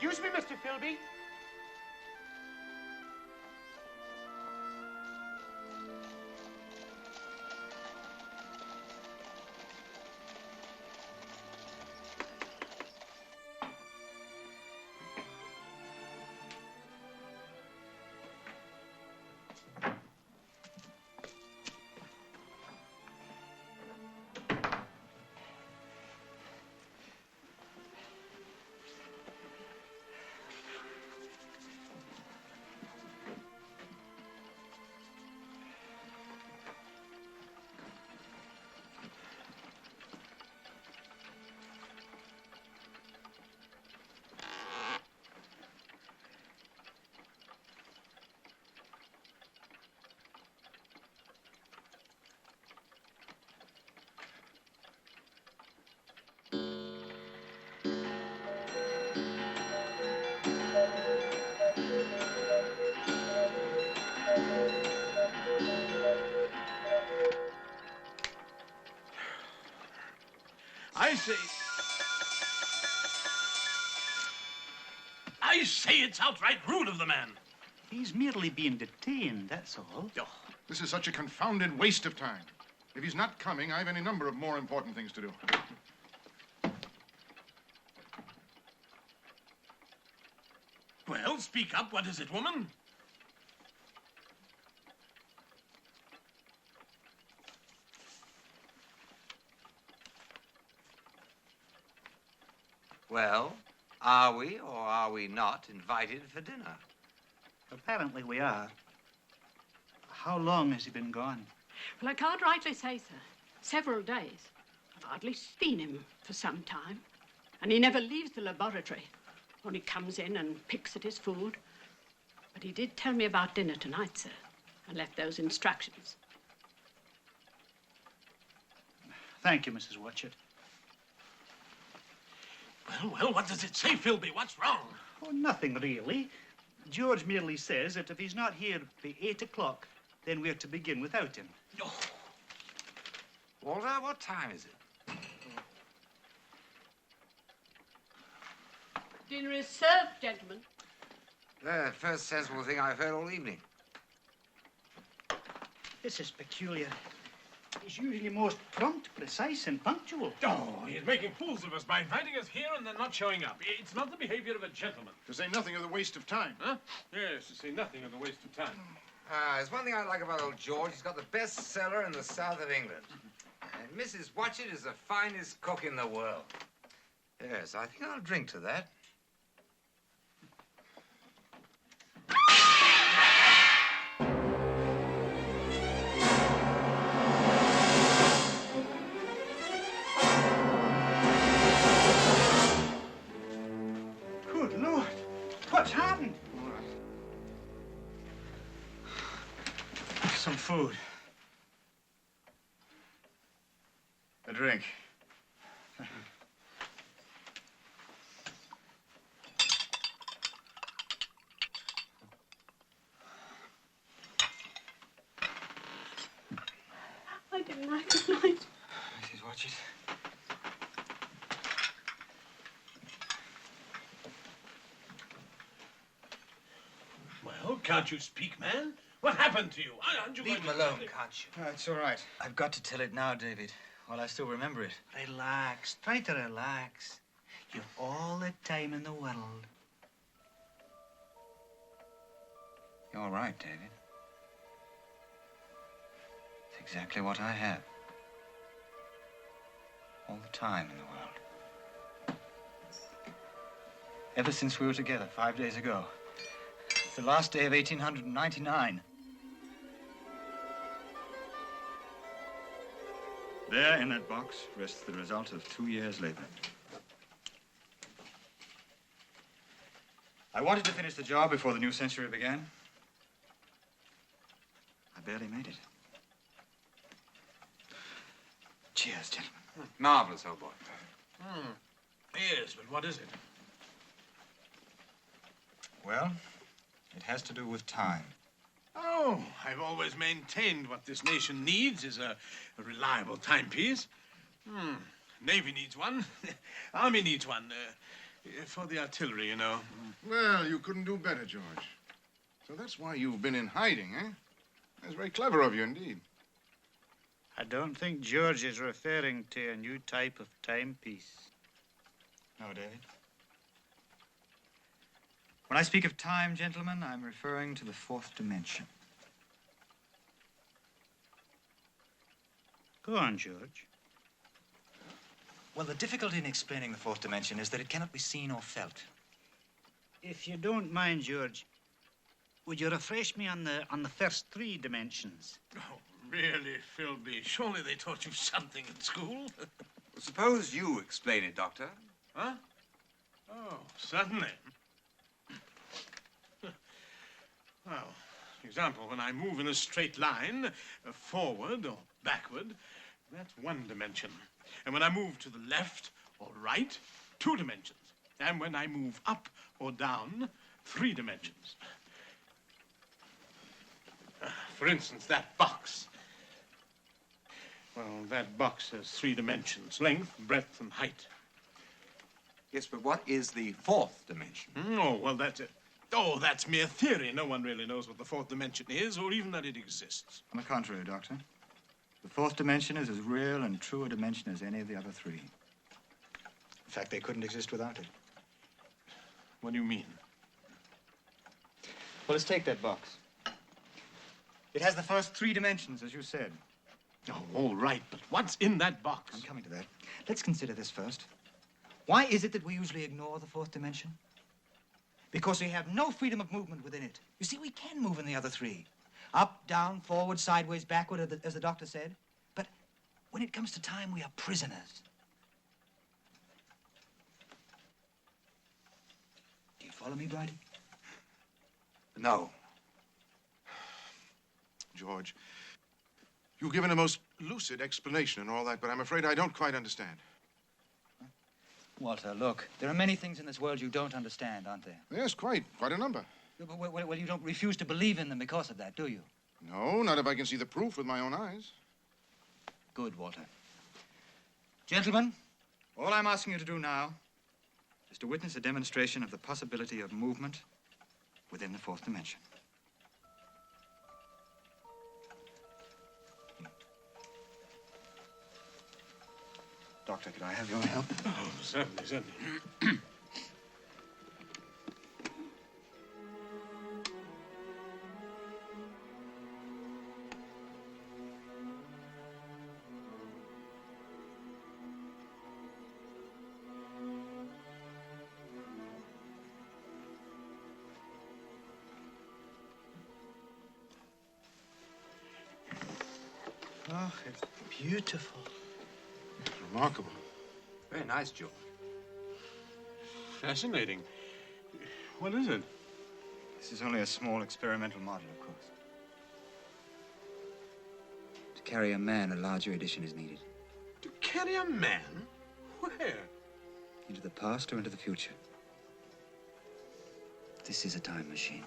Excuse me, Mr. Philby. I say it's outright rude of the man. He's merely being detained, that's all. Oh. This is such a confounded waste of time. If he's not coming, I have any number of more important things to do. Well, speak up. What is it, woman? Well, are we or are we not invited for dinner? Apparently we are. How long has he been gone? Well, I can't rightly say, sir. Several days. I've hardly seen him for some time. And he never leaves the laboratory. Only comes in and picks at his food. But he did tell me about dinner tonight, sir, and left those instructions. Thank you, Mrs. Watchett. Well, what does it say, Philby? What's wrong? Oh, nothing really. George merely says that if he's not here by 8 o'clock, then we're to begin without him. Oh. Walter, what time is it? Dinner is served, gentlemen. The first sensible thing I've heard all evening. This is peculiar. He's usually most prompt, precise, and punctual. Oh, he's making fools of us by inviting us here and then not showing up. It's not the behavior of a gentleman. To say nothing of the waste of time. Huh? Yes, to say nothing of the waste of time. There's one thing I like about old George. He's got the best cellar in the south of England. And Mrs. Watchett is the finest cook in the world. Yes, I think I'll drink to that. Good Lord. What's happened? Some food. A drink. I didn't recognize. Mrs. Watchett. Well, can't you speak, man? What happened to you? Aren't you Leave going him to- alone, can't you? It's all right. I've got to tell it now, David, while I still remember it. Relax. Try to relax. You've all the time in the world. You're right, David. It's exactly what I have. All the time in the world. Ever since we were together 5 days ago. It's the last day of 1899. There, in that box, rests the result of 2 years' labor. I wanted to finish the job before the new century began. I barely made it. Cheers, gentlemen. Marvelous, old boy. Yes, but what is it? Well, it has to do with time. Oh, I've always maintained what this nation needs is a reliable timepiece. Navy needs one. Army needs one. For the artillery, you know. Well, you couldn't do better, George. So that's why you've been in hiding, eh? That's very clever of you indeed. I don't think George is referring to a new type of timepiece. No, David. When I speak of time, gentlemen, I'm referring to the fourth dimension. Go on, George. Well, the difficulty in explaining the fourth dimension is that it cannot be seen or felt. If you don't mind, George, would you refresh me on the first three dimensions? Oh, really, Philby? Surely they taught you something in school? Suppose you explain it, Doctor. Huh? Oh, certainly. Well, for example, when I move in a straight line, forward or backward, that's one dimension. And when I move to the left or right, 2 dimensions. And when I move up or down, 3 dimensions. For instance, that box. Well, that box has 3 dimensions, length, breadth, and height. Yes, but what is the fourth dimension? Oh, well, that's it. Oh, that's mere theory. No one really knows what the fourth dimension is, or even that it exists. On the contrary, Doctor. The fourth dimension is as real and true a dimension as any of the other 3. In fact, they couldn't exist without it. What do you mean? Well, let's take that box. It has the first 3 dimensions, as you said. Oh, all right, but what's in that box? I'm coming to that. Let's consider this first. Why is it that we usually ignore the fourth dimension? Because we have no freedom of movement within it. You see, we can move in the other 3. Up, down, forward, sideways, backward, as the doctor said. But when it comes to time, we are prisoners. Do you follow me, Bridie? No. George, you've given a most lucid explanation and all that, but I'm afraid I don't quite understand. Walter, look, there are many things in this world you don't understand, aren't there? Yes, quite a number. Well, you don't refuse to believe in them because of that, do you? No, not if I can see the proof with my own eyes. Good, Walter. Gentlemen, all I'm asking you to do now is to witness a demonstration of the possibility of movement within the fourth dimension. Doctor, could I have your help? Oh, certainly, certainly. Oh, it's beautiful. Remarkable. Very nice, George. Fascinating. What is it? This is only a small experimental model, of course. To carry a man, a larger edition is needed. To carry a man? Where? Into the past or into the future. This is a time machine.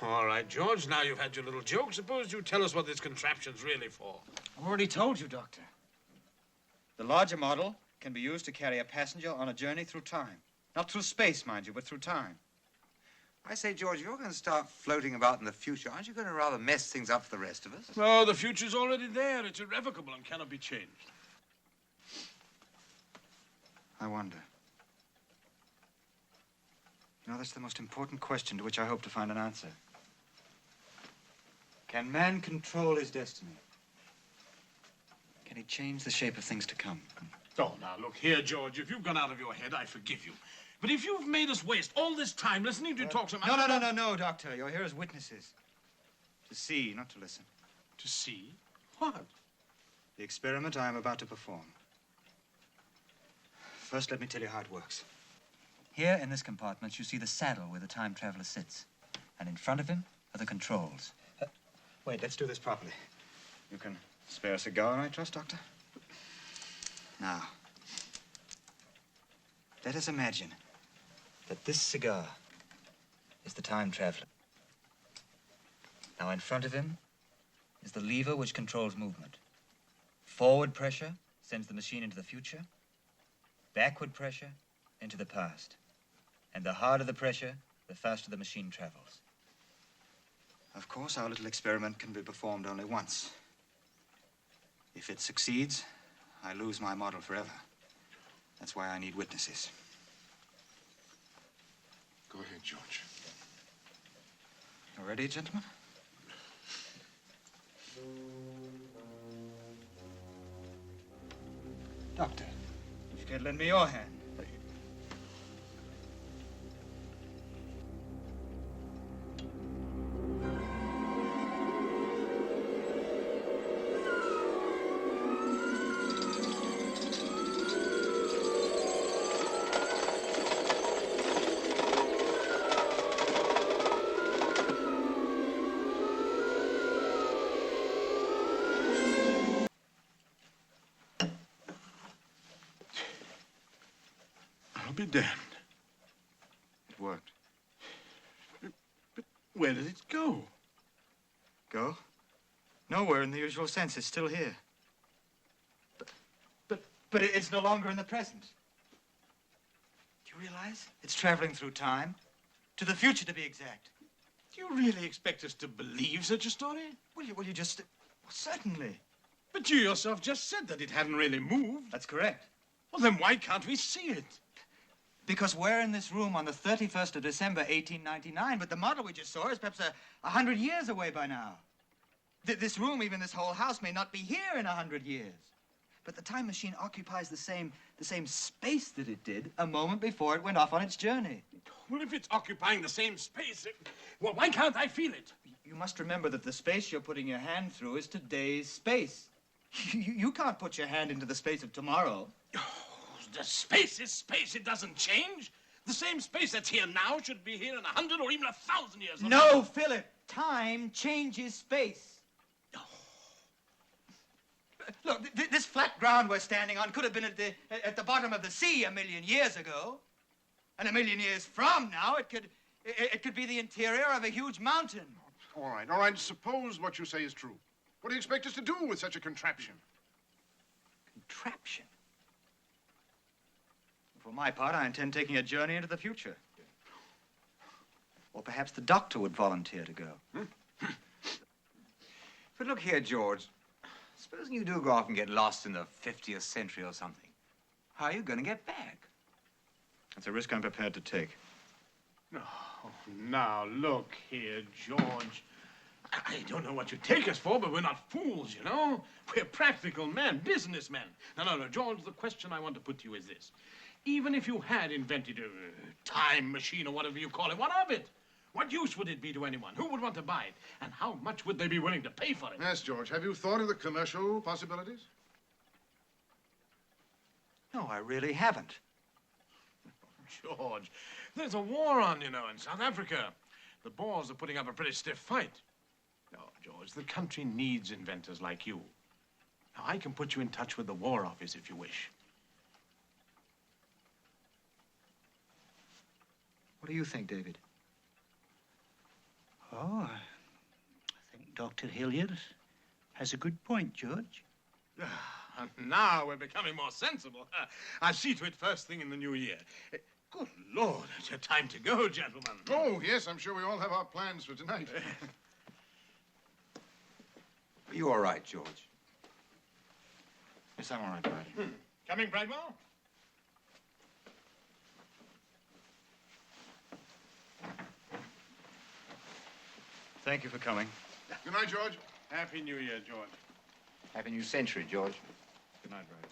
All right, George, now you've had your little joke. Suppose you tell us what this contraption's really for. I've already told you, Doctor. The larger model can be used to carry a passenger on a journey through time. Not through space, mind you, but through time. I say, George, if you're going to start floating about in the future, aren't you going to rather mess things up for the rest of us? No, the future's already there. It's irrevocable and cannot be changed. I wonder. You know, that's the most important question to which I hope to find an answer. Can man control his destiny? Can he change the shape of things to come? Oh, now, look here, George. If you've gone out of your head, I forgive you. But if you've made us waste all this time listening to you talk so much... No, Doctor. You're here as witnesses. To see, not to listen. To see? What? The experiment I am about to perform. First, let me tell you how it works. Here in this compartment, you see the saddle where the time traveler sits. And in front of him are the controls. Wait, let's do this properly. You can spare a cigar, I trust, Doctor? Now, let us imagine that this cigar is the time traveler. Now, in front of him is the lever which controls movement. Forward pressure sends the machine into the future. Backward pressure into the past. And the harder the pressure, the faster the machine travels. Of course, our little experiment can be performed only once. If it succeeds, I lose my model forever. That's why I need witnesses. Go ahead, George. You ready, gentlemen? Doctor, if you could lend me your hand. I'll be damned. It worked. But where did it go? Go? Nowhere in the usual sense. It's still here. But it's no longer in the present. Do you realize? It's traveling through time. To the future, to be exact. Do you really expect us to believe such a story? Well, you just... Well, certainly. But you yourself just said that it hadn't really moved. That's correct. Well, then why can't we see it? Because we're in this room on the 31st of December, 1899, but the model we just saw is perhaps 100 years away by now. This room, even this whole house, may not be here in 100 years. But the time machine occupies the same space that it did a moment before it went off on its journey. Well, if it's occupying the same space, well, why can't I feel it? You must remember that the space you're putting your hand through is today's space. You can't put your hand into the space of tomorrow. The space is space. It doesn't change. The same space that's here now should be here in 100 or even 1,000 years. No, Philip. Time changes space. Look, this flat ground we're standing on could have been at the bottom of the sea 1,000,000 years ago. And 1,000,000 years from now, it could be the interior of a huge mountain. All right. Suppose what you say is true. What do you expect us to do with such a contraption? Contraption? For my part, I intend taking a journey into the future. Or perhaps the doctor would volunteer to go. But look here, George. Supposing you do go off and get lost in the 50th century or something. How are you going to get back? That's a risk I'm prepared to take. Oh, now, look here, George. I don't know what you take us for, but we're not fools, you know? We're practical men, businessmen. No, George, the question I want to put to you is this. Even if you had invented a time machine or whatever you call it, what of it? What use would it be to anyone? Who would want to buy it? And how much would they be willing to pay for it? Yes, George. Have you thought of the commercial possibilities? No, I really haven't. George, there's a war on, you know, in South Africa. The Boers are putting up a pretty stiff fight. No, George, the country needs inventors like you. Now, I can put you in touch with the War Office if you wish. What do you think, David? Oh, I think Dr. Hilliard has a good point, George. Now we're becoming more sensible. I'll see to it first thing in the new year. Good Lord, it's your time to go, gentlemen. Oh, yes, I'm sure we all have our plans for tonight. Are you all right, George? Yes, I'm all right, Brad. Coming, Bradwell? Thank you for coming. Good night, George. Happy New Year, George. Happy New Century, George. Good night, Brad.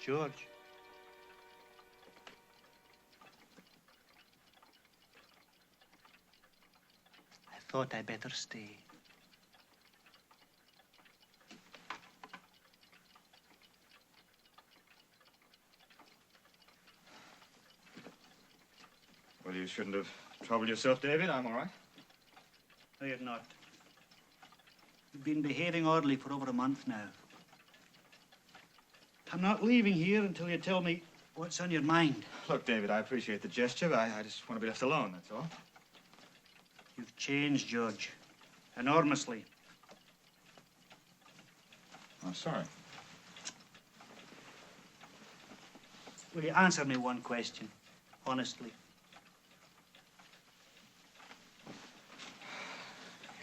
George. I thought I'd better stay. Well, you shouldn't have troubled yourself, David. I'm all right. No, you're not. You've been behaving oddly for over a month now. I'm not leaving here until you tell me what's on your mind. Look, David, I appreciate the gesture, but I just want to be left alone, that's all. You've changed, George. Enormously. I'm sorry. Will you answer me one question, honestly?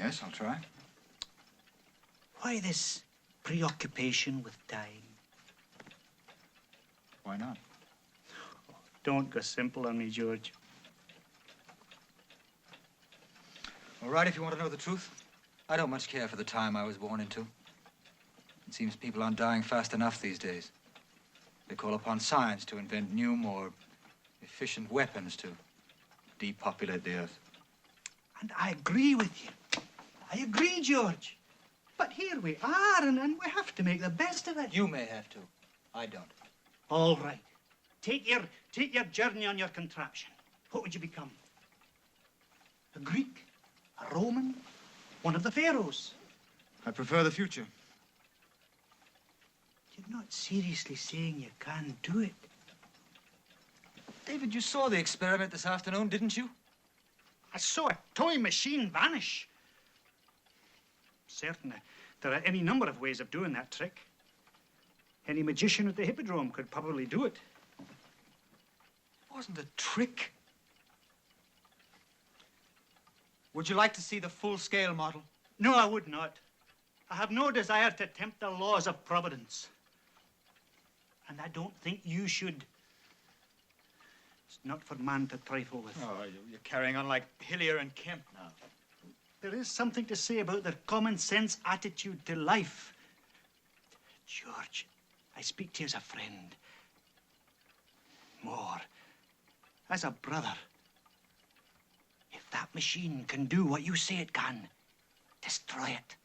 Yes, I'll try. Why this preoccupation with time? Why not? Don't go simple on me, George. All right, if you want to know the truth, I don't much care for the time I was born into. It seems people aren't dying fast enough these days. They call upon science to invent new, more efficient weapons to depopulate the earth. And I agree with you. I agree, George. But here we are, and we have to make the best of it. You may have to. I don't. All right. Take your journey on your contraption. What would you become? A Greek? A Roman? One of the pharaohs? I prefer the future. You're not seriously saying you can't do it. David, you saw the experiment this afternoon, didn't you? I saw a toy machine vanish. Certain, There are any number of ways of doing that trick. Any magician at the Hippodrome could probably do it. It wasn't a trick. Would you like to see the full-scale model? No, I would not. I have no desire to tempt the laws of Providence. And I don't think you should. It's not for man to trifle with. Oh, you're carrying on like Hillier and Kemp now. There is something to say about their common sense attitude to life. George, I speak to you as a friend. More, as a brother. If that machine can do what you say it can, destroy it.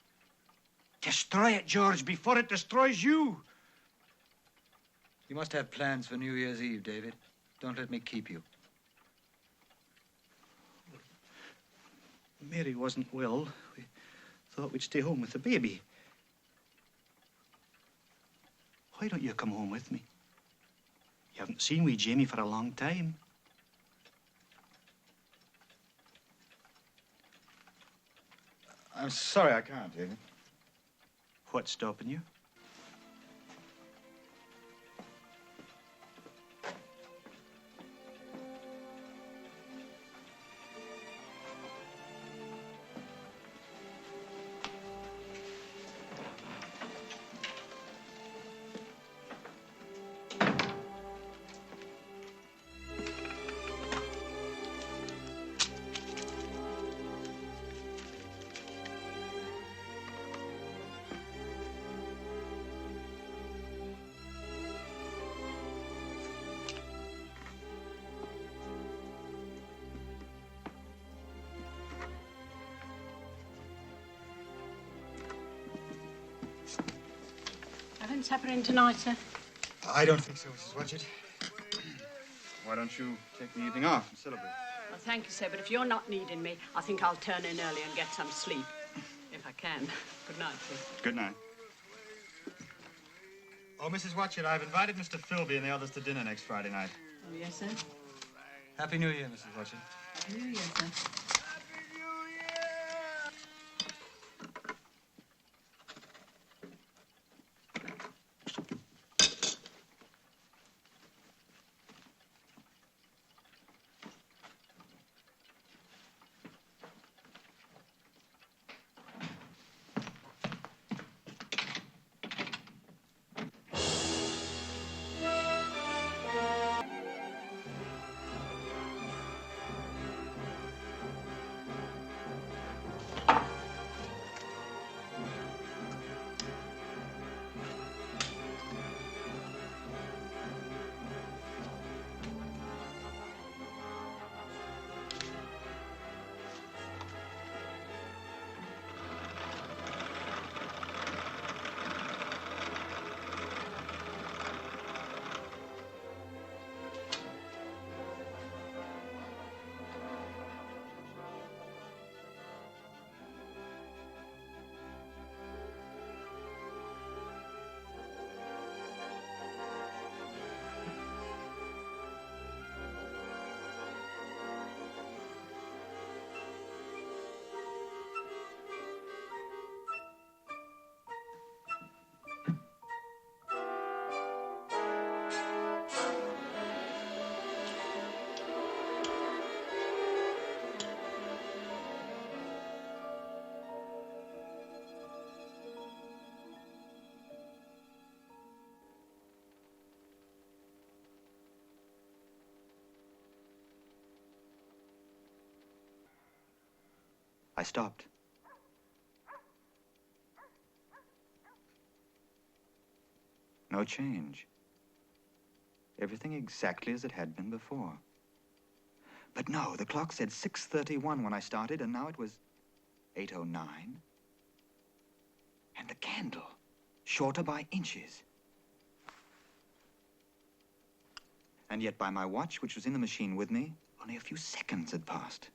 Destroy it, George, before it destroys you. You must have plans for New Year's Eve, David. Don't let me keep you. Mary wasn't well. We thought we'd stay home with the baby. Why don't you come home with me? You haven't seen wee Jamie for a long time. I'm sorry, I can't, David. What's stopping you? Having supper in tonight, sir? I don't think so, Mrs. Watchett. Why don't you take the evening off and celebrate? Well, thank you, sir, but if you're not needing me, I think I'll turn in early and get some sleep. If I can. Good night, sir. Good night. Oh, Mrs. Watchett, I've invited Mr. Philby and the others to dinner next Friday night. Oh, yes, sir? Happy New Year, Mrs. Watchett. New Year, sir. I stopped. No change. Everything exactly as it had been before. But no, the clock said 6:31 when I started, and now it was 8:09. And the candle, shorter by inches. And yet by my watch, which was in the machine with me, only a few seconds had passed.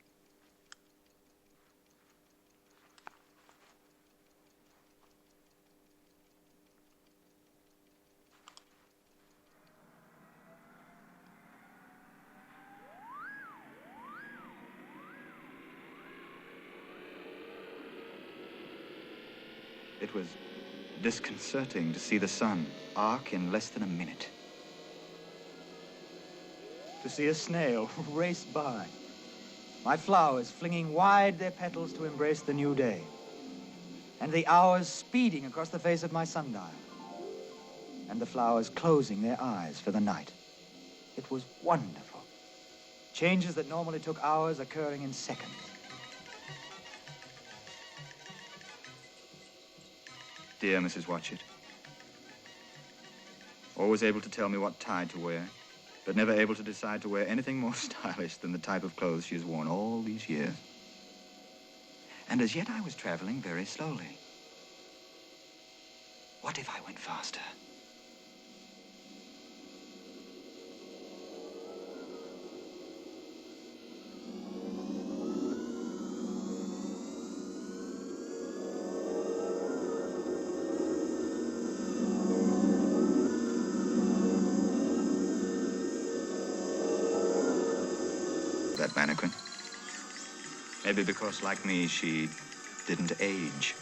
It was disconcerting to see the sun arc in less than a minute. To see a snail race by. My flowers flinging wide their petals to embrace the new day. And the hours speeding across the face of my sundial. And the flowers closing their eyes for the night. It was wonderful. Changes that normally took hours occurring in seconds. Dear Mrs. Watchett, always able to tell me what tie to wear, but never able to decide to wear anything more stylish than the type of clothes she has worn all these years. And as yet I was traveling very slowly. What if I went faster? That mannequin. Maybe because, like me, she didn't age.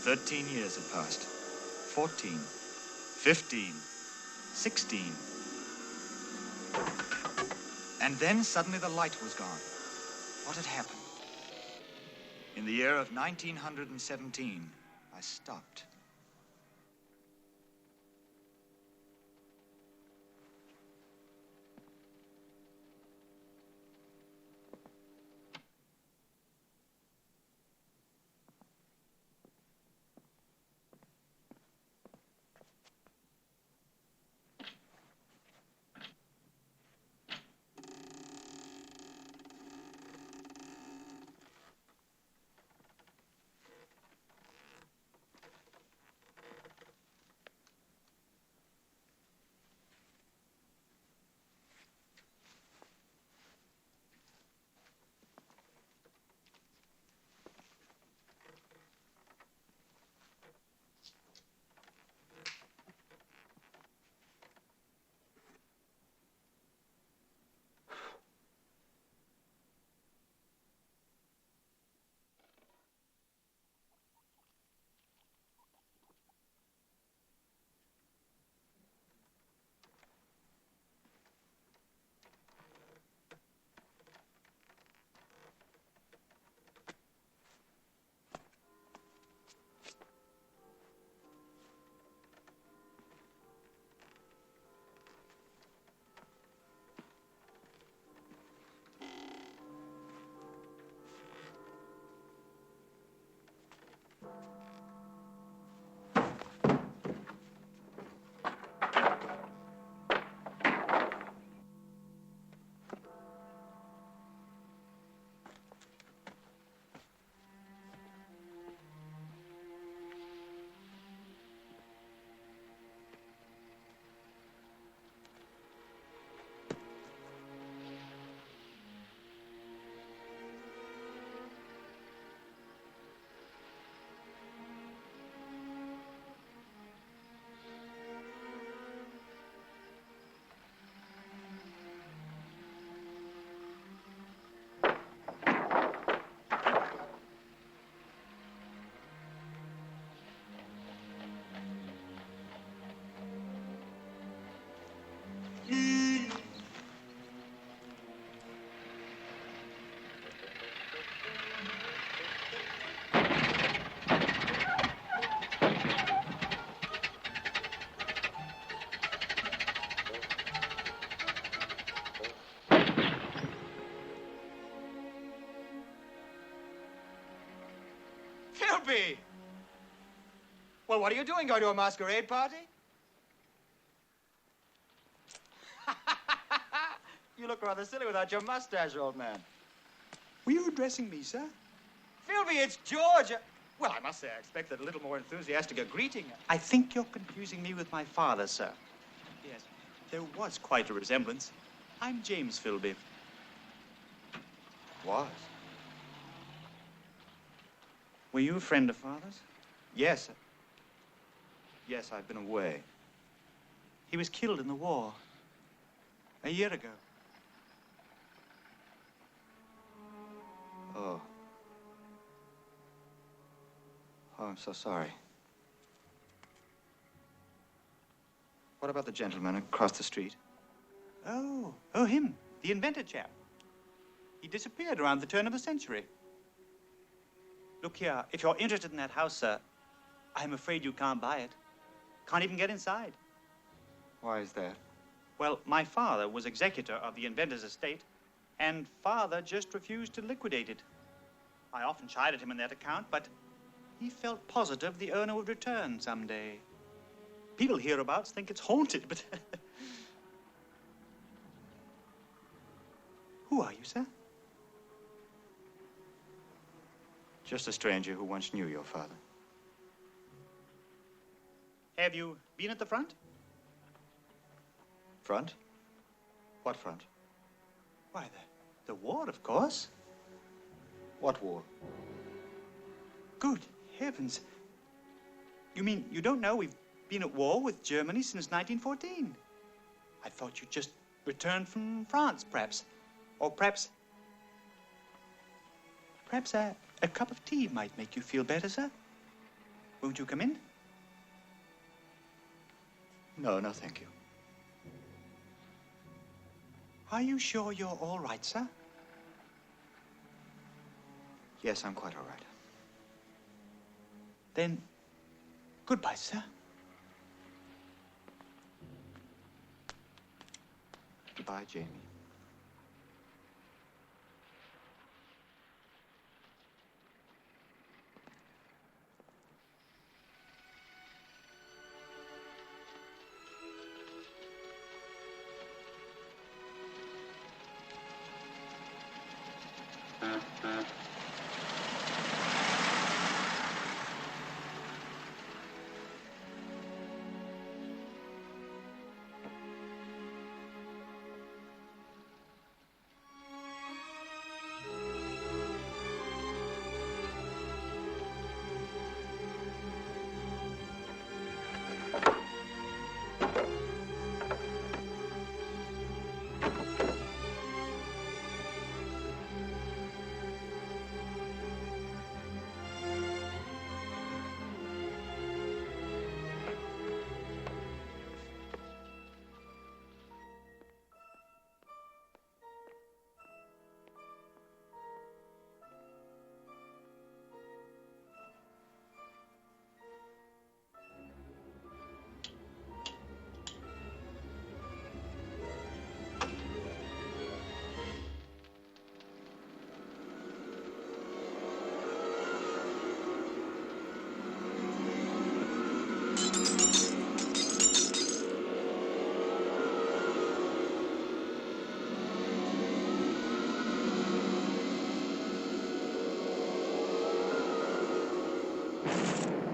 "13 years had passed. 14, 15, 16. And then suddenly the light was gone. What had happened? In the year of 1917, I stopped. Philby! Well, what are you doing? Going to a masquerade party? You look rather silly without your mustache, old man. Were you addressing me, sir? Philby, it's George. Well, I must say, I expected a little more enthusiastic a greeting. I think you're confusing me with my father, sir. Yes, there was quite a resemblance. I'm James Philby. Was? Were you a friend of father's? Yes. Yes, I've been away. He was killed in the war. A year ago. Oh. Oh, I'm so sorry. What about the gentleman across the street? Oh, him. The inventor chap. He disappeared around the turn of the century. Look here, if you're interested in that house, sir, I'm afraid you can't buy it. Can't even get inside. Why is that? Well, my father was executor of the inventor's estate, and father just refused to liquidate it. I often chided him on that account, but he felt positive the owner would return someday. People hereabouts think it's haunted, but... Who are you, sir? Just a stranger who once knew your father. Have you been at the front? Front? What front? Why, the war, of course. What war? Good heavens. You mean you don't know we've been at war with Germany since 1914? I thought you'd just returned from France, perhaps. Or perhaps a cup of tea might make you feel better, sir. Won't you come in? No, thank you. Are you sure you're all right, sir? Yes, I'm quite all right. Then, goodbye, sir. Goodbye, Jamie.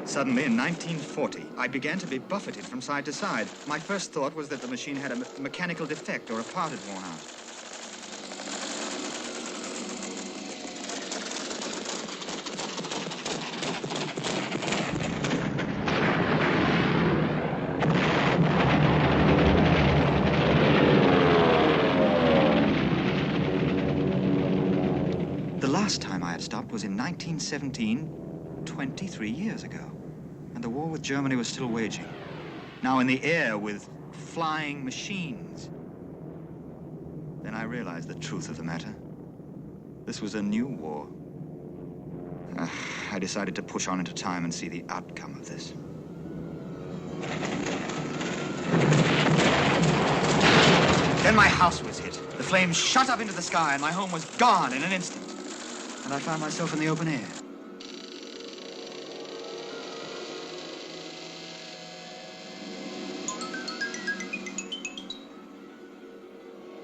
Suddenly, in 1940, I began to be buffeted from side to side. My first thought was that the machine had a mechanical defect or a part had worn out. The last time I had stopped was in 1917, 23 years ago. And the war with Germany was still waging. Now in the air with flying machines. Then I realized the truth of the matter. This was a new war. I decided to push on into time and see the outcome of this. Then my house was hit. The flames shot up into the sky and my home was gone in an instant. And I found myself in the open air.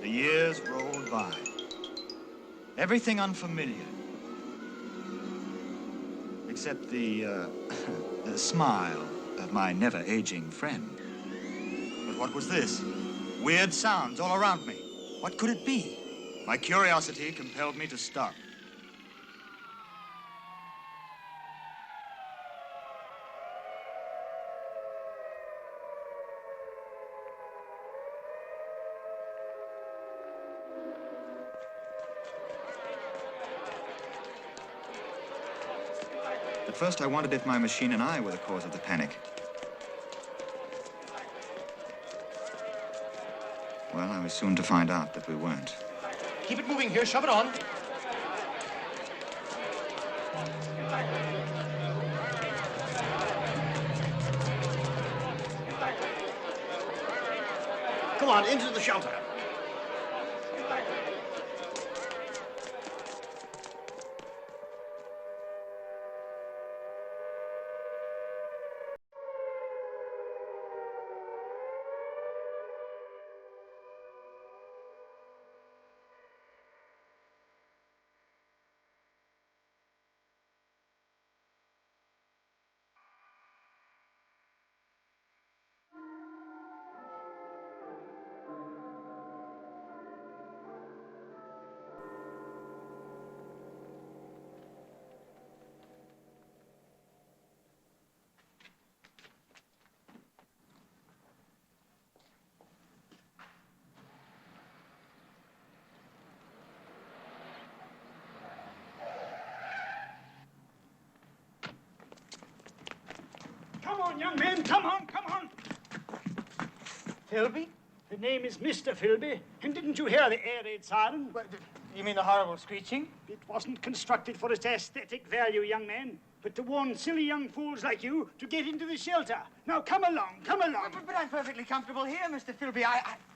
The years rolled by. Everything unfamiliar. Except the smile of my never-aging friend. But what was this? Weird sounds all around me. What could it be? My curiosity compelled me to stop. At first, I wondered if my machine and I were the cause of the panic. Well, I was soon to find out that we weren't. Keep it moving here. Shove it on. Come on, into the shelter. Come on, young man, come on, come on. Philby? The name is Mr. Philby, and didn't you hear the air raid siren? You mean the horrible screeching? It wasn't constructed for its aesthetic value, young man, but to warn silly young fools like you to get into the shelter. Now, come along, come along. But I'm perfectly comfortable here, Mr. Philby.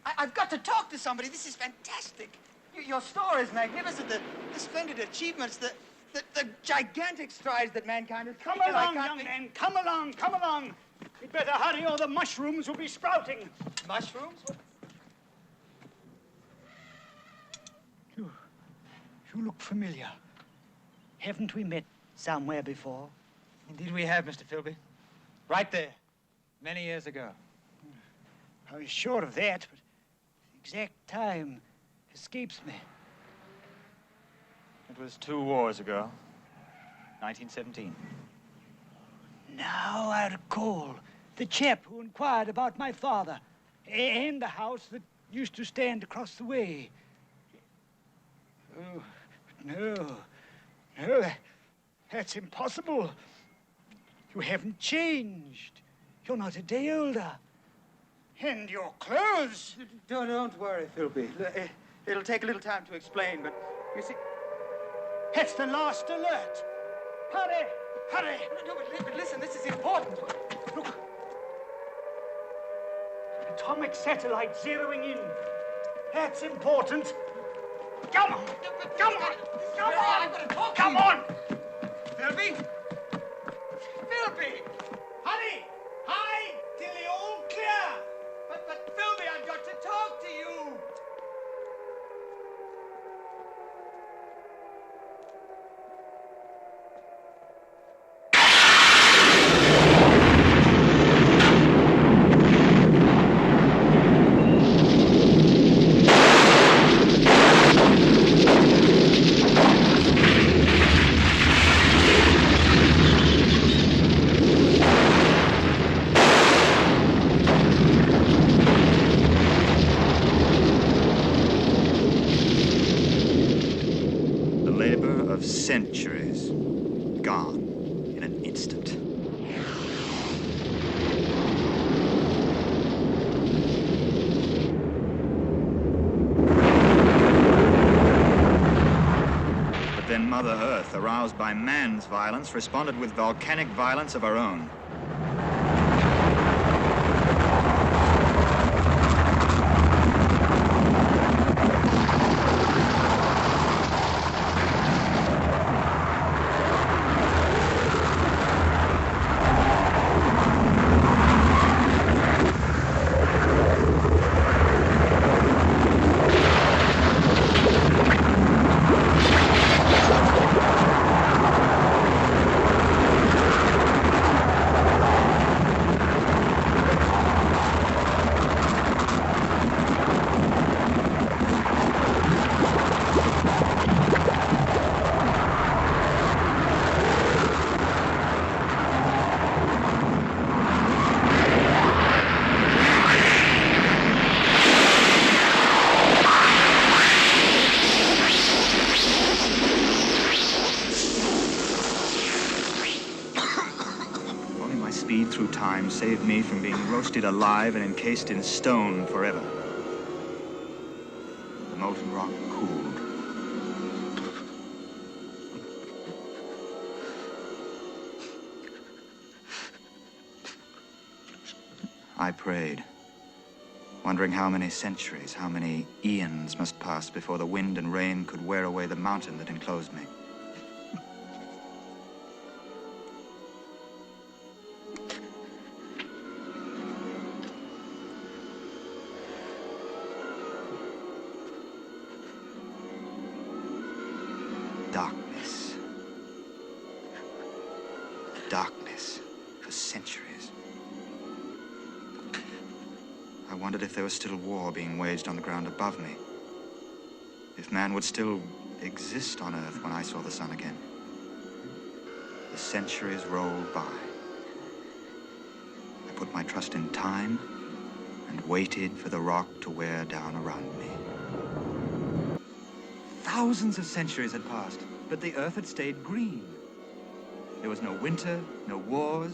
I've got to talk to somebody. This is fantastic. Your store is magnificent. The splendid achievements, the gigantic strides that mankind has Come taken. along, young man, come along, come along. You'd better hurry or the mushrooms will be sprouting. Mushrooms? You look familiar. Haven't we met somewhere before? Indeed we have, Mr. Philby. Right there. Many years ago. I was sure of that, but the exact time escapes me. It was 2 wars ago. 1917. Now I recall the chap who inquired about my father and the house that used to stand across the way. Oh, no, that's impossible. You haven't changed. You're not a day older. And your clothes. Don't worry, Philby. It'll take a little time to explain, but you see... That's the last alert. Hurry, hurry. No, but listen, this is important. Look. Atomic satellite zeroing in. That's important. Come on, come on, come on. I've got to talk to Come you. on. Philby? Philby! Hurry, hurry, till you're all clear. But Philby, I've got to talk to you. Centuries gone in an instant. But then Mother Earth, aroused by man's violence, responded with volcanic violence of her own. speed through time saved me from being roasted alive and encased in stone forever. The molten rock cooled. I prayed, wondering how many centuries, how many eons must pass before the wind and rain could wear away the mountain that enclosed me. Darkness. Darkness for centuries. I wondered if there was still war being waged on the ground above me. If man would still exist on Earth when I saw the sun again. The centuries rolled by. I put my trust in time and waited for the rock to wear down around me. Thousands of centuries had passed, but the Earth had stayed green. There was no winter, no wars.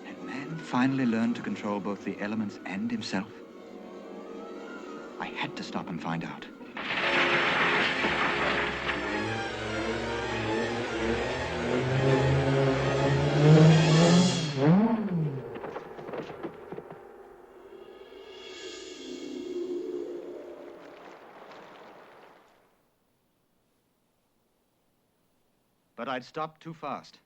Had man finally learned to control both the elements and himself? I had to stop and find out. But I'd stopped too fast.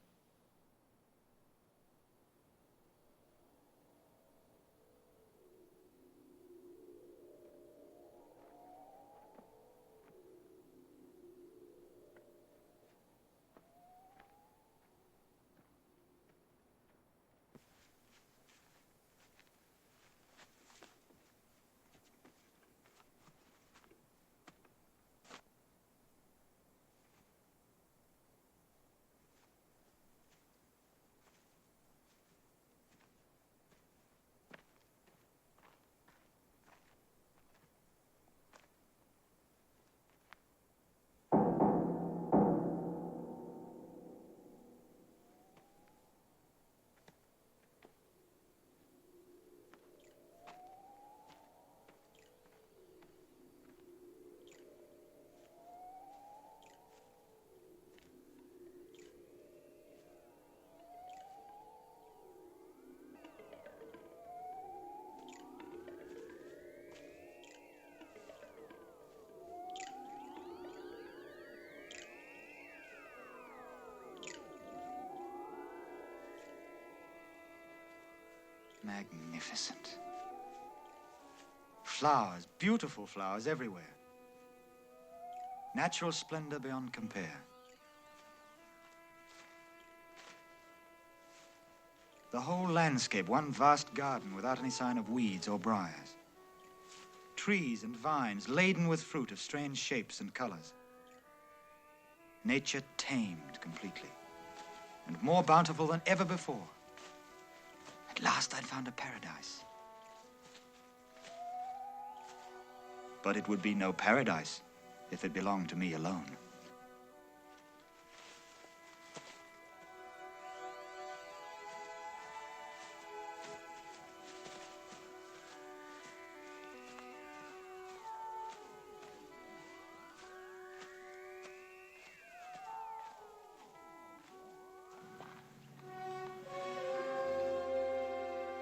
Magnificent. Flowers, beautiful flowers everywhere. Natural splendor beyond compare. The whole landscape, one vast garden without any sign of weeds or briars. Trees and vines laden with fruit of strange shapes and colors. Nature tamed completely, and more bountiful than ever before. At last I'd found a paradise. But it would be no paradise if it belonged to me alone.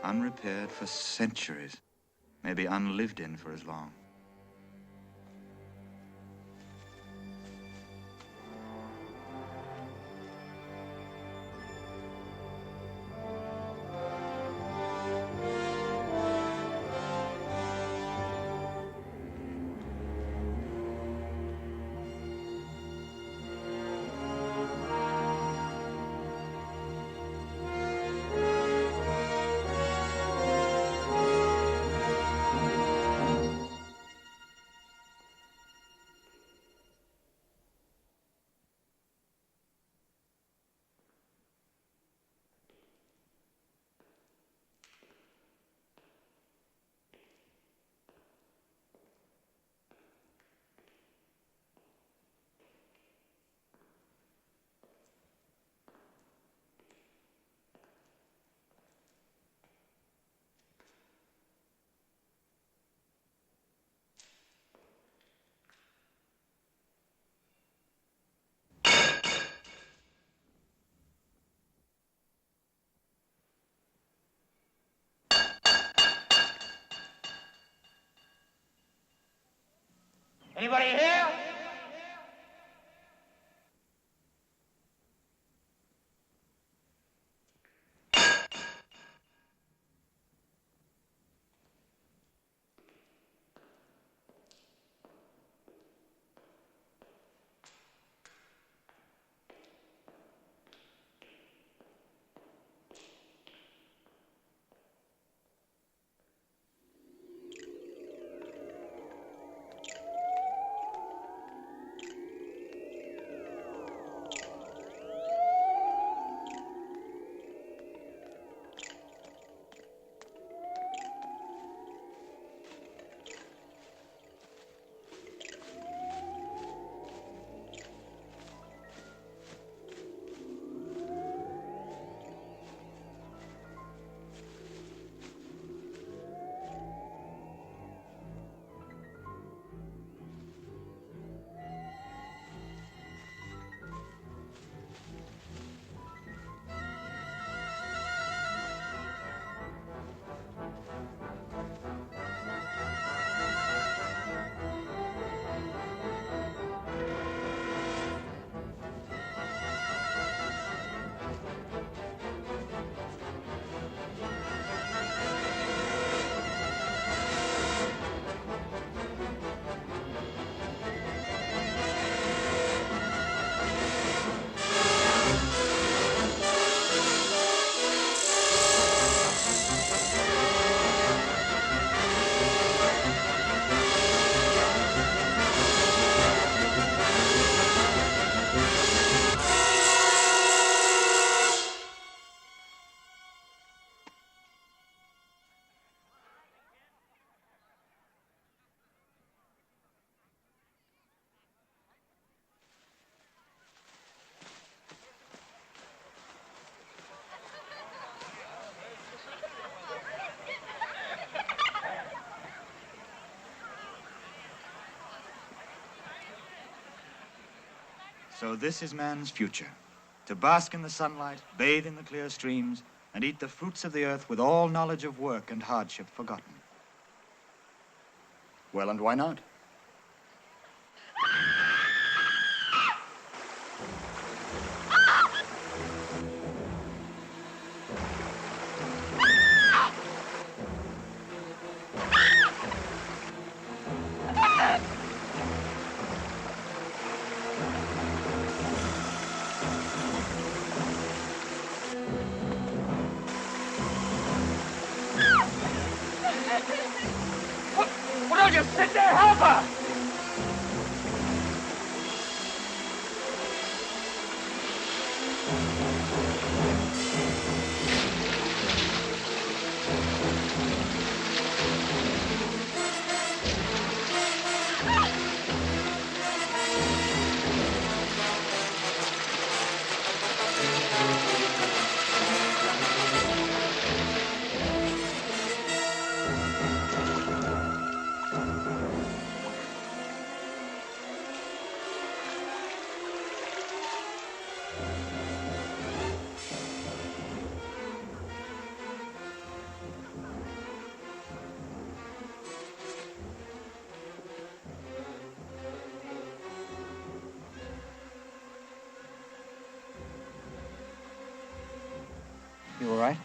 Unrepaired for centuries, maybe unlived in for as long. Anybody here? So this is man's future. To bask in the sunlight, bathe in the clear streams, and eat the fruits of the earth with all knowledge of work and hardship forgotten. Well, and why not? Well, don't just sit there, help her! You all right?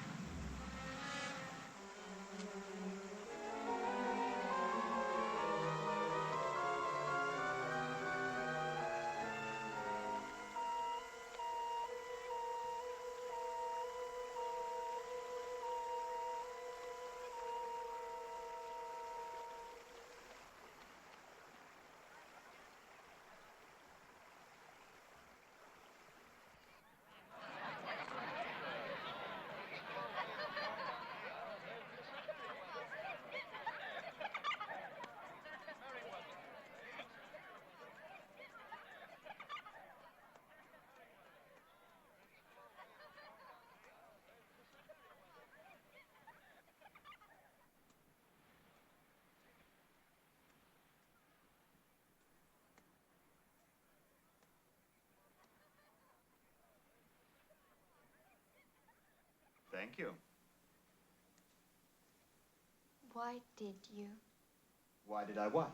Thank you. Why did you Why did I what?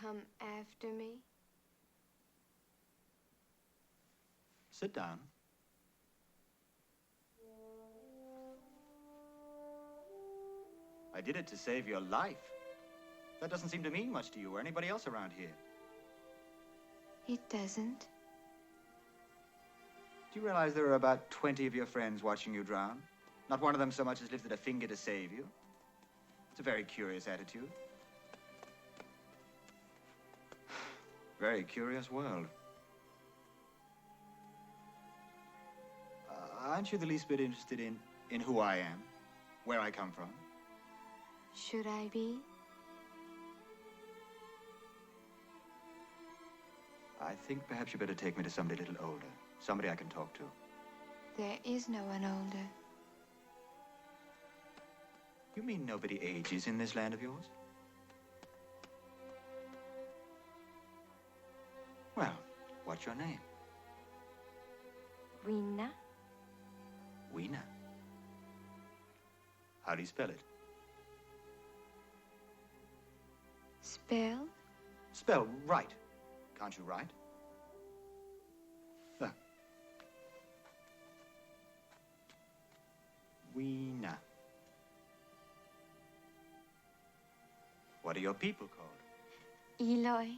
come after me? Sit down. I did it to save your life. That doesn't seem to mean much to you or anybody else around here. It doesn't. Do you realize there are about 20 of your friends watching you drown? Not one of them so much as lifted a finger to save you. It's a very curious attitude. Very curious world. Aren't you the least bit interested in who I am? Where I come from? Should I be? I think perhaps you better take me to somebody a little older. Somebody I can talk to. There is no one older. You mean nobody ages in this land of yours? Well, what's your name? Rena? Weena. How do you spell it? Spelled? Spell right. Can't you write? There. Weena. What are your people called? Eloi.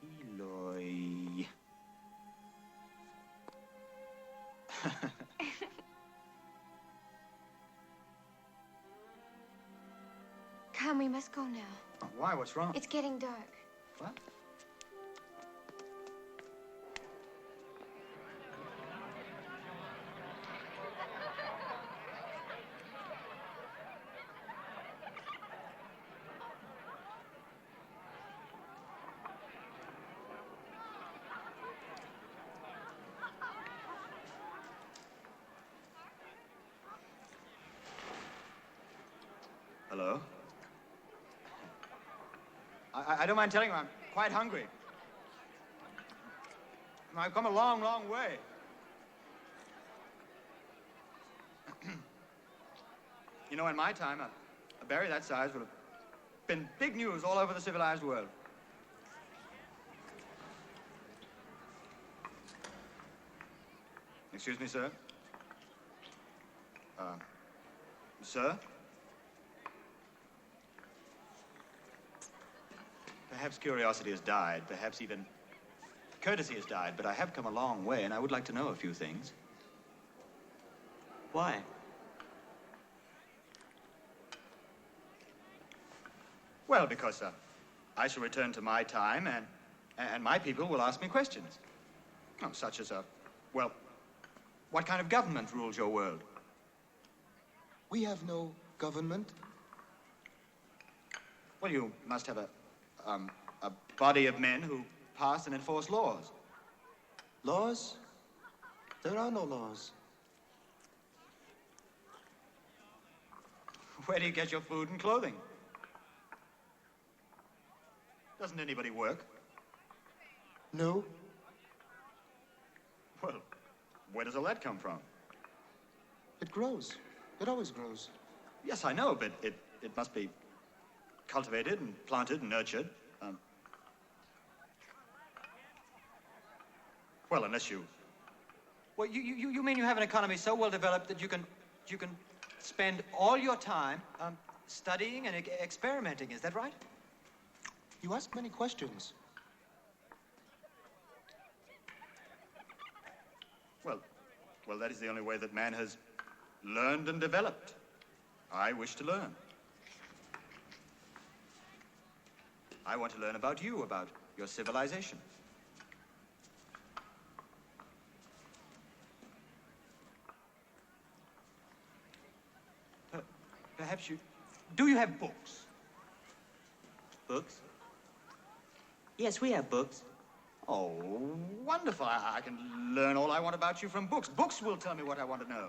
Eloi. Come, we must go now. Why? What's wrong? It's getting dark. What? Hello? I don't mind telling you, I'm quite hungry. I've come a long, long way. You know, in my time, a berry that size would have been big news all over the civilized world. Excuse me, sir? Sir? Perhaps curiosity has died, perhaps even courtesy has died, but I have come a long way, and I would like to know a few things. Why? Well, because I shall return to my time, and my people will ask me questions. Oh, such as, well, what kind of government rules your world? We have no government. Well, you must have a body of men who pass and enforce laws. Laws? There are no laws. Where do you get your food and clothing? Doesn't anybody work? No. Well, where does all that come from? It grows. It always grows. Yes, I know, but it must be cultivated and planted and nurtured. Well, unless you... Well, you mean you have an economy so well developed that you can spend all your time studying and experimenting, is that right? You ask many questions. Well, that is the only way that man has learned and developed. I wish to learn. I want to learn about you, about your civilization. Perhaps you... Do you have books? Books? Yes, we have books. Oh, wonderful. I can learn all I want about you from books. Books will tell me what I want to know.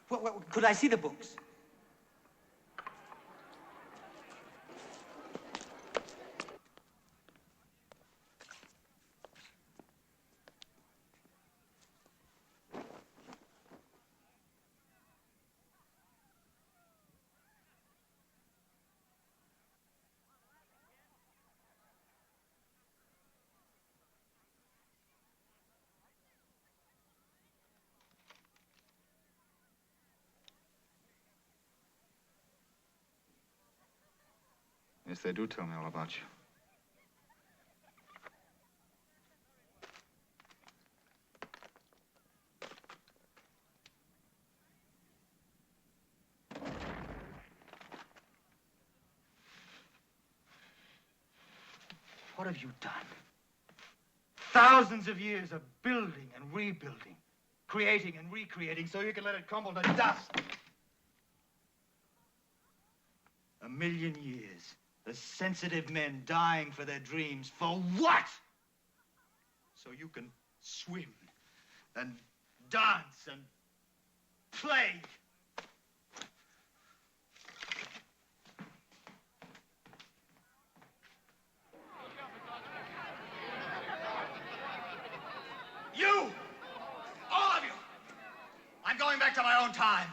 Well, could I see the books? Yes, they do tell me all about you. What have you done? Thousands of years of building and rebuilding, creating and recreating so you can let it crumble to dust. 1,000,000 years. The sensitive men dying for their dreams. For what? So you can swim and dance and play. You! All of you! I'm going back to my own time.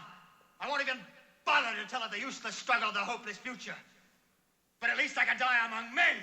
I won't even bother to tell of the useless struggle, the hopeless future. But at least I can die among men.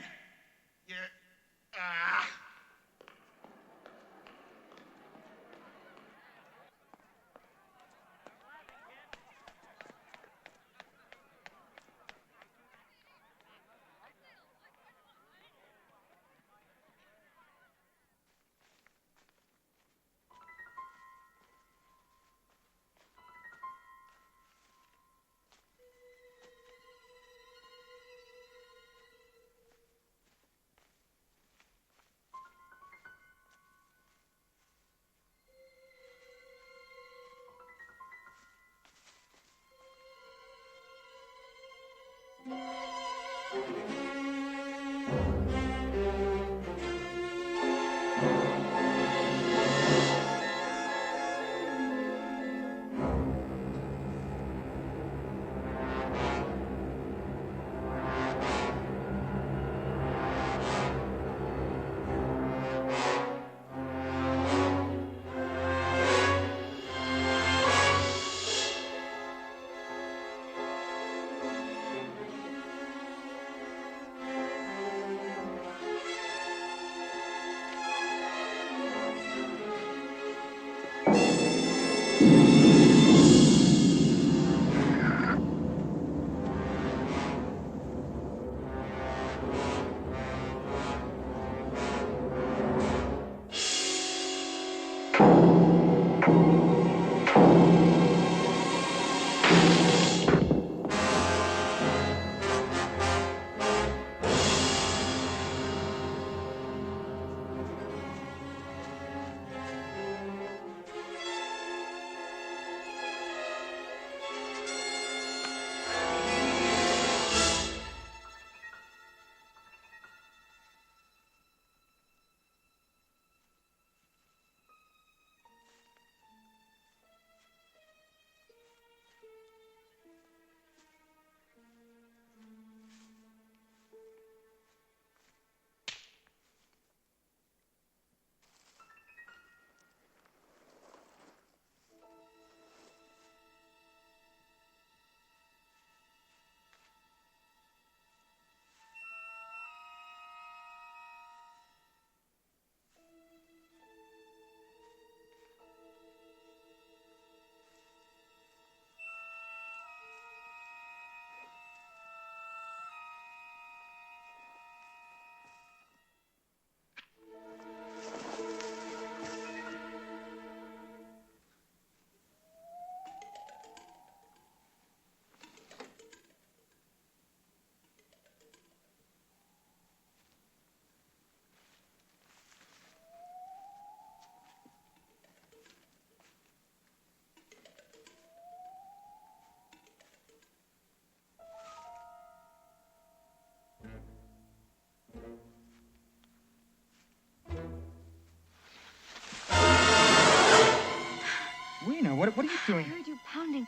Weena, what are you doing? I heard you pounding.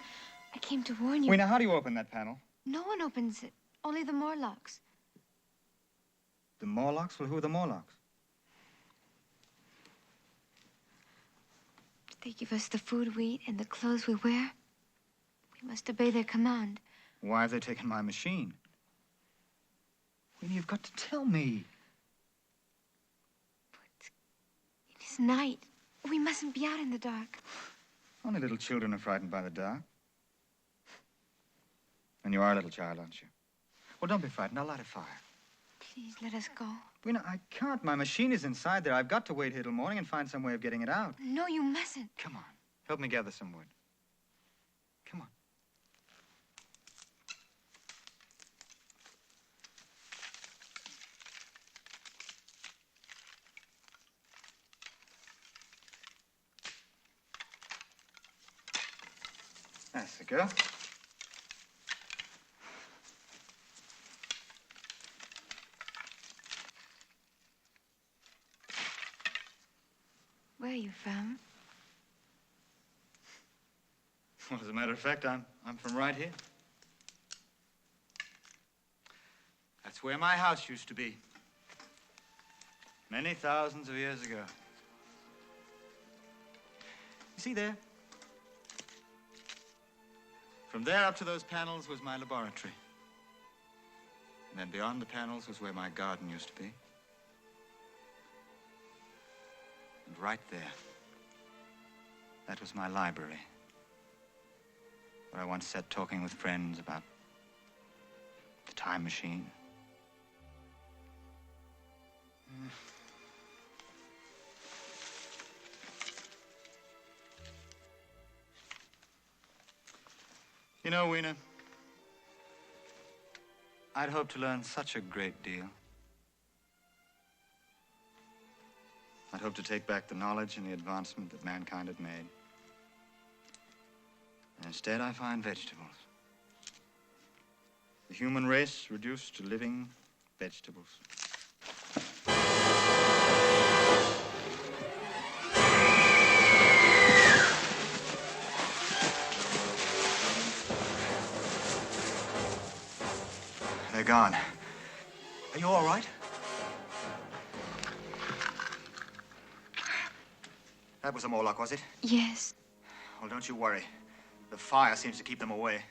I came to warn you. Weena, how do you open that panel? No one opens it. Only the Morlocks. The Morlocks? Well, who are the Morlocks? They give us the food we eat and the clothes we wear. We must obey their command. Why have they taken my machine? Weena, you've got to tell me. But it is night. We mustn't be out in the dark. Only little children are frightened by the dark. And you are a little child, aren't you? Well, don't be frightened. I'll light a fire. Please, let us go. Weena, I can't. My machine is inside there. I've got to wait here till morning and find some way of getting it out. No, you mustn't. Come on. Help me gather some wood. Come on. That's the girl. Where are you from? Well, as a matter of fact, I'm from right here. That's where my house used to be. Many thousands of years ago. You see there? From there up to those panels was my laboratory. And then beyond the panels was where my garden used to be. And right there, that was my library, where I once sat talking with friends about the time machine. You know, Weena, I'd hoped to learn such a great deal. I'd hoped to take back the knowledge and the advancement that mankind had made. And instead, I find vegetables. The human race reduced to living vegetables. They're gone. Are you all right? That was a Morlock, was it? Yes. Well, don't you worry. The fire seems to keep them away.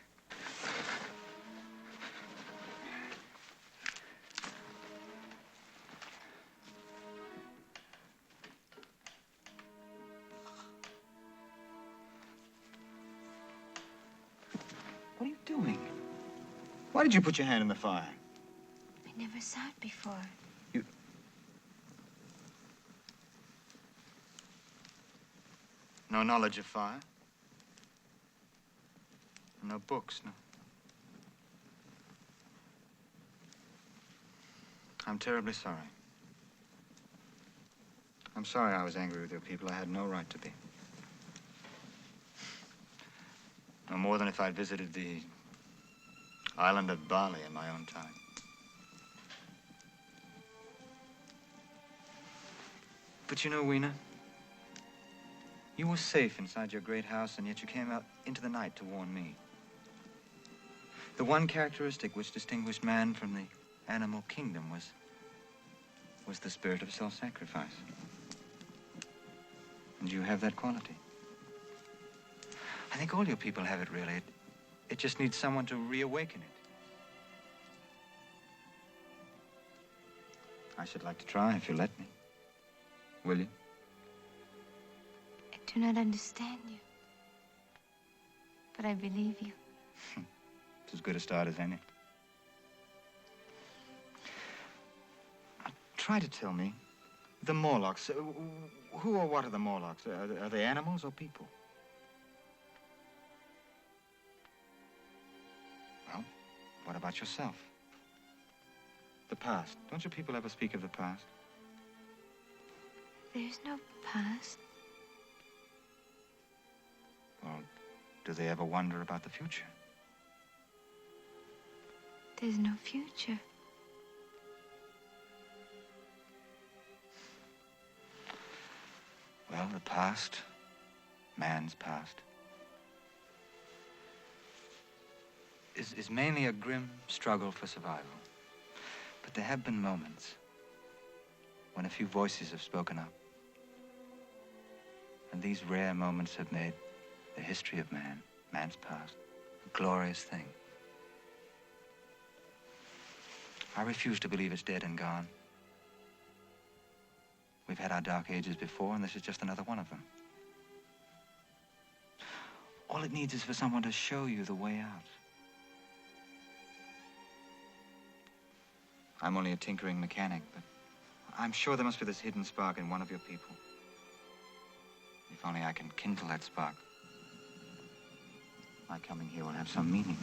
What are you doing? Why did you put your hand in the fire? I never saw it before. No knowledge of fire? No books, no. I'm terribly sorry. I'm sorry I was angry with your people. I had no right to be. No more than if I'd visited the island of Bali in my own time. But you know, Weena, you were safe inside your great house, and yet you came out into the night to warn me. The one characteristic which distinguished man from the animal kingdom was the spirit of self-sacrifice. And you have that quality. I think all your people have it, really. It just needs someone to reawaken it. I should like to try, if you let me. Will you? I do not understand you, but I believe you. It's as good a start as any. Try to tell me, the Morlocks, who or what are the Morlocks? Are they animals or people? Well, what about yourself? The past. Don't your people ever speak of the past? There's no past. Well, do they ever wonder about the future? There's no future. Well, the past, man's past, is mainly a grim struggle for survival. But there have been moments when a few voices have spoken up. And these rare moments have made the history of man's past, a glorious thing. I refuse to believe it's dead and gone. We've had our dark ages before, and this is just another one of them. All it needs is for someone to show you the way out. I'm only a tinkering mechanic, but I'm sure there must be this hidden spark in one of your people. If only I can kindle that spark, my coming here will have some meaning.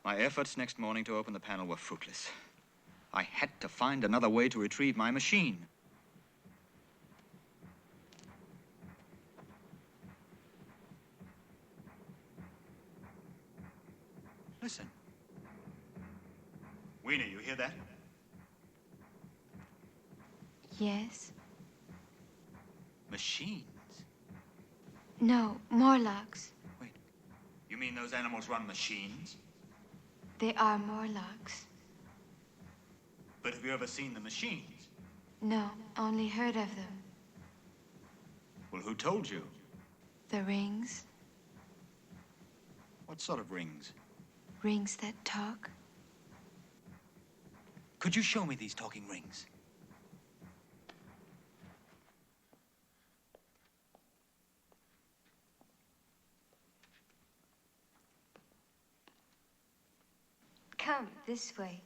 My efforts next morning to open the panel were fruitless. I had to find another way to retrieve my machine. Listen. Weena, you hear that? Yes. Machines? No, Morlocks. Wait, you mean those animals run machines? They are Morlocks. But have you ever seen the machines? No, only heard of them. Well, who told you? The rings. What sort of rings? Rings that talk. Could you show me these talking rings? Come, this way.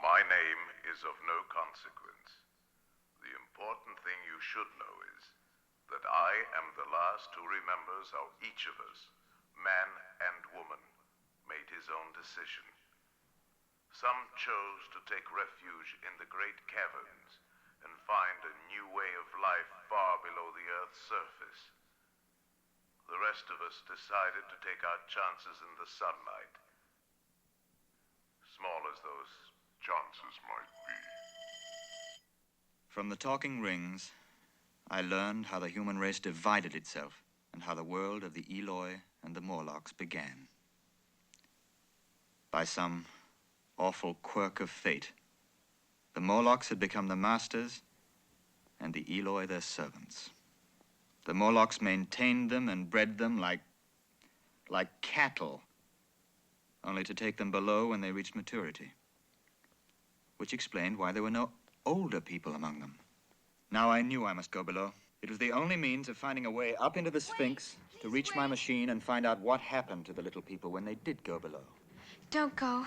My name is of no consequence. The important thing you should know is that I am the last who remembers how each of us, man and woman, made his own decision. Some chose to take refuge in the great caverns and find a new way of life far below the Earth's surface. The rest of us decided to take our chances in the sunlight. Small as those chances might be. From the talking rings, I learned how the human race divided itself and how the world of the Eloi and the Morlocks began. By some awful quirk of fate, the Morlocks had become the masters and the Eloi their servants. The Morlocks maintained them and bred them like cattle, only to take them below when they reached maturity, which explained why there were no older people among them. Now I knew I must go below. It was the only means of finding a way up into the Sphinx to reach my machine and find out what happened to the little people when they did go below. Don't go.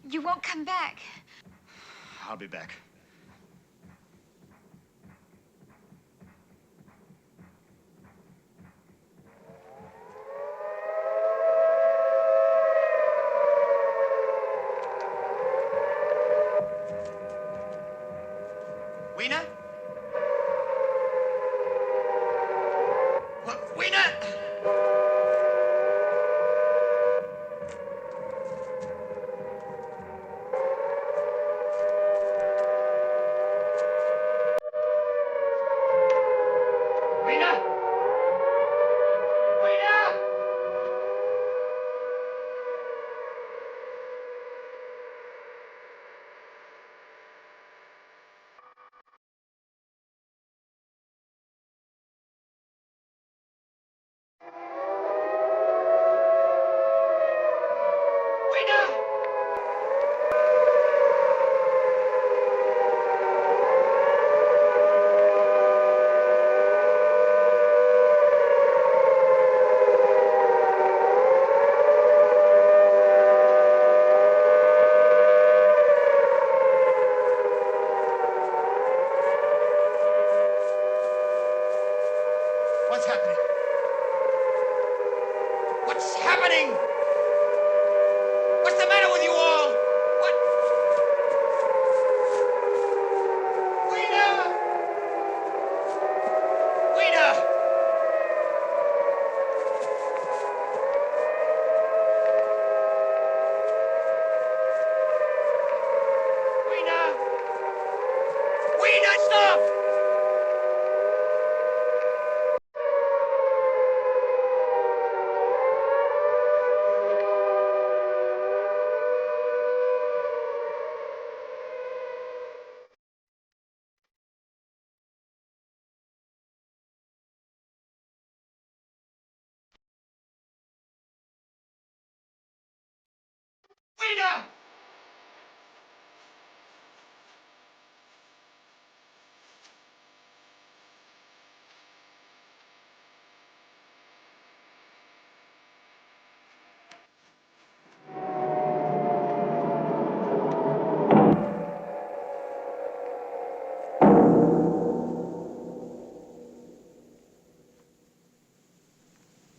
You won't come back. I'll be back. Weena? What? Weena! What's happening? What's happening? What's the matter with you all? What? Weena! Weena! Weena! Weeder, stop! Weeder!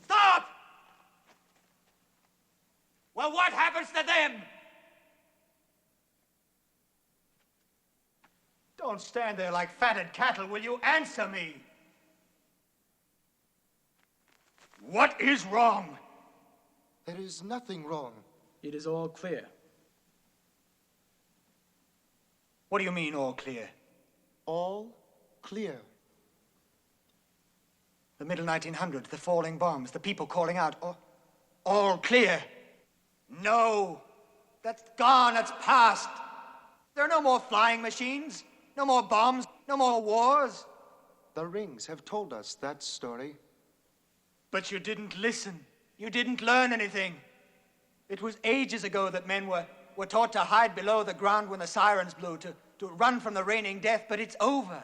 Stop! Well, what happens to them? Don't stand there like fatted cattle. Will you answer me? What is wrong? There is nothing wrong. It is all clear. What do you mean, all clear? All clear. The middle 1900s, the falling bombs, the people calling out, all clear. No, that's gone, that's past. There are no more flying machines, no more bombs, no more wars. The rings have told us that story. But you didn't listen. You didn't learn anything. It was ages ago that men were taught to hide below the ground when the sirens blew, to run from the raining death, but it's over.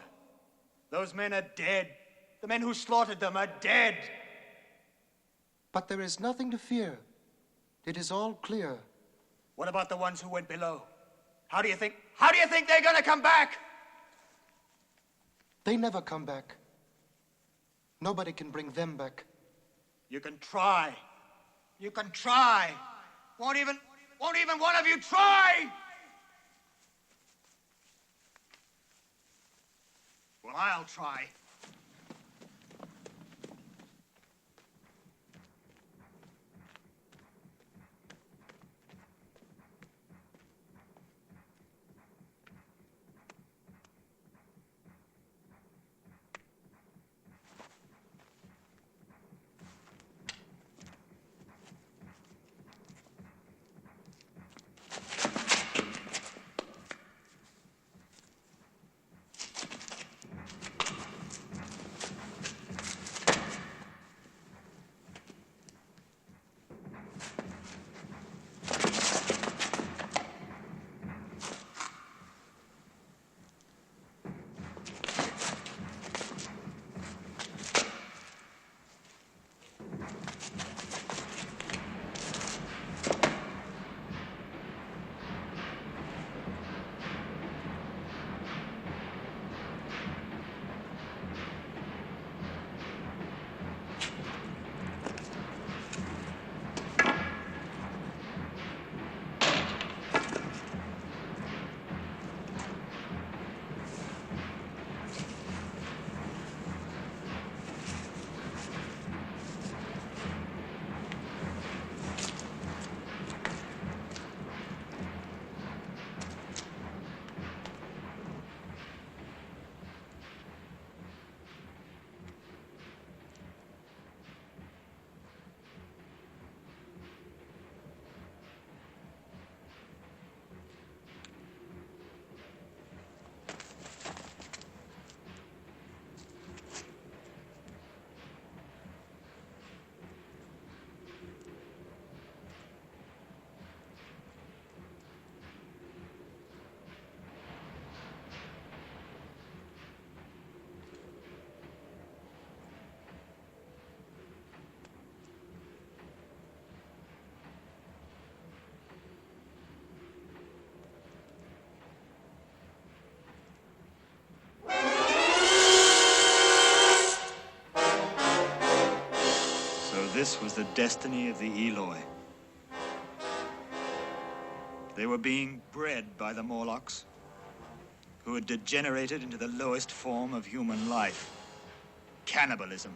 Those men are dead. The men who slaughtered them are dead. But there is nothing to fear. It is all clear. What about the ones who went below? How do you think they're gonna come back? They never come back. Nobody can bring them back. You can try. You can try. Won't even one of you try? Well, I'll try. This was the destiny of the Eloi. They were being bred by the Morlocks, who had degenerated into the lowest form of human life, cannibalism.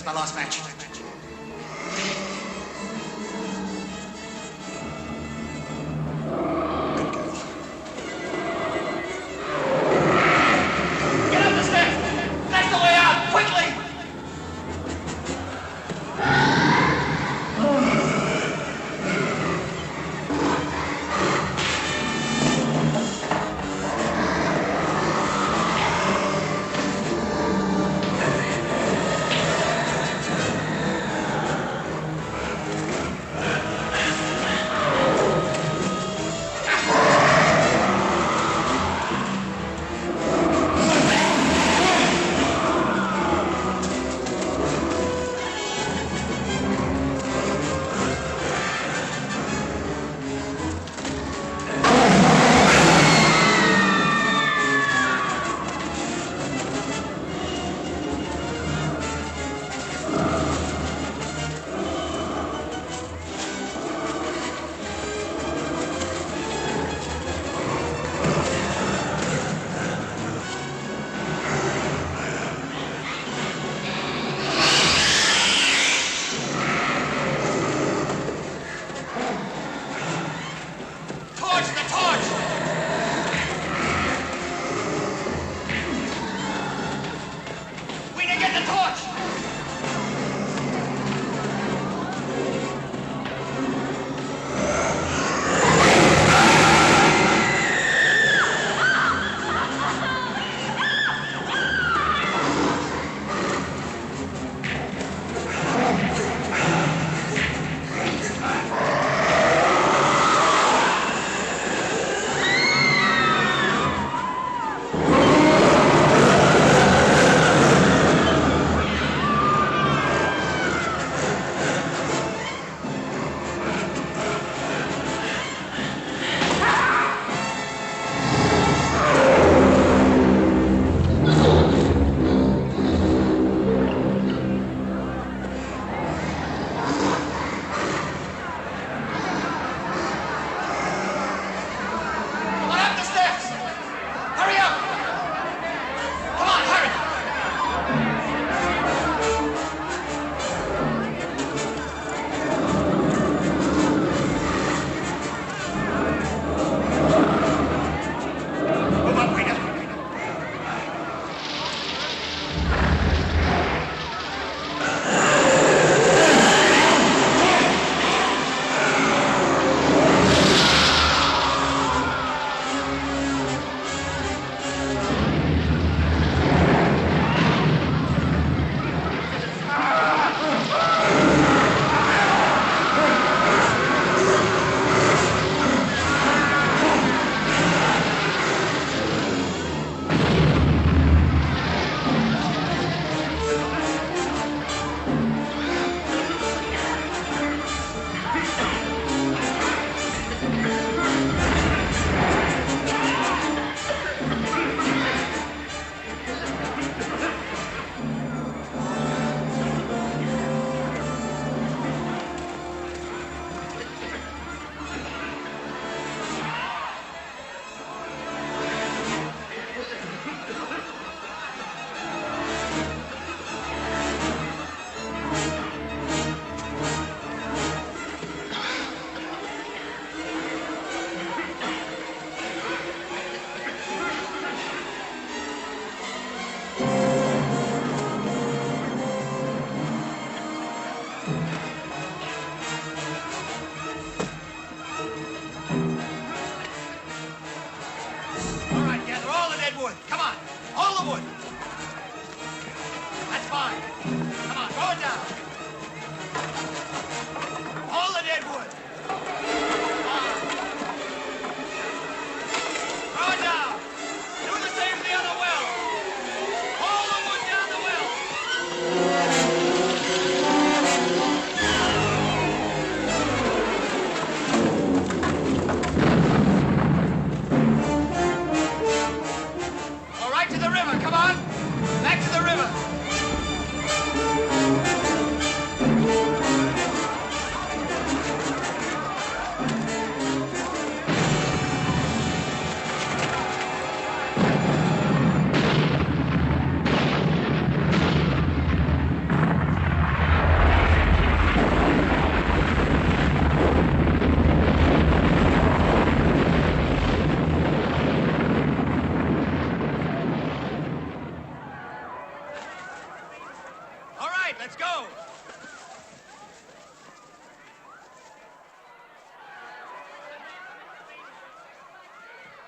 my last match. Get up the stairs! That's the way out! Quickly!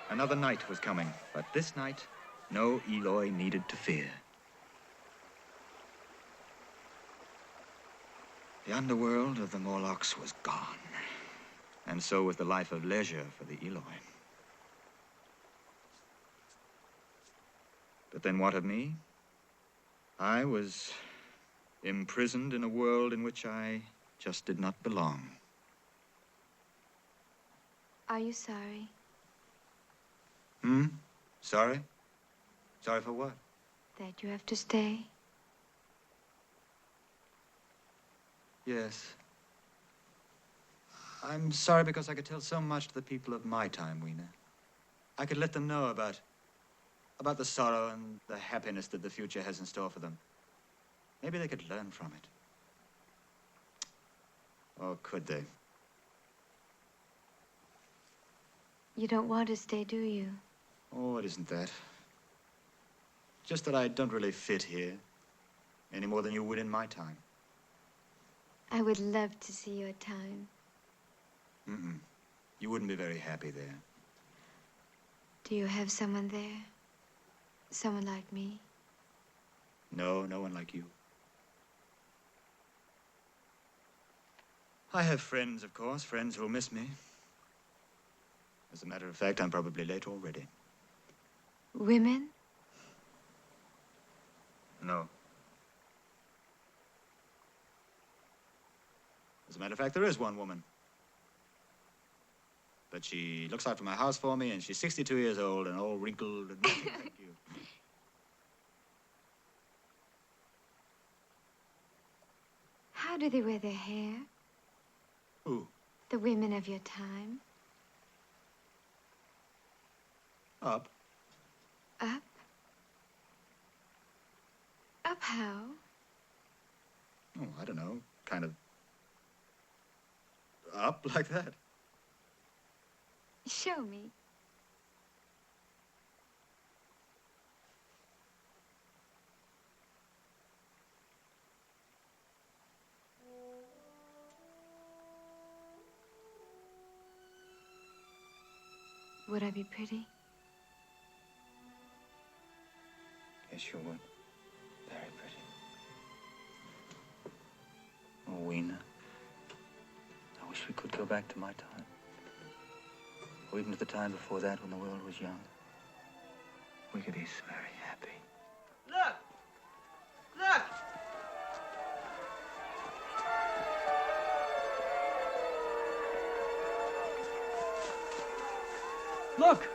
Another night was coming, but this night, no Eloi needed to fear. The underworld of the Morlocks was gone, and so was the life of leisure for the Eloi. But then what of me? I was imprisoned in a world in which I just did not belong. Are you sorry? Sorry? Sorry for what? That you have to stay? Yes. I'm sorry because I could tell so much to the people of my time, Weena. I could let them know about the sorrow and the happiness that the future has in store for them. Maybe they could learn from it. Or could they? You don't want to stay, do you? Oh, it isn't that. Just that I don't really fit here, any more than you would in my time. I would love to see your time. You wouldn't be very happy there. Do you have someone there? Someone like me? No, no one like you. I have friends, of course, friends who'll miss me. As a matter of fact, I'm probably late already. Women? No. As a matter of fact, there is one woman. But she looks after my house for me, and she's 62 years old and all wrinkled and nothing like you. How do they wear their hair? Who? The women of your time. Up. Up? Up how? Oh, I don't know. Kind of up like that. Show me. Would I be pretty? Yes, you would. Very pretty. Oh, Weena. I wish we could go back to my time. Or even to the time before that when the world was young. We could be very happy. Look! Look! Look!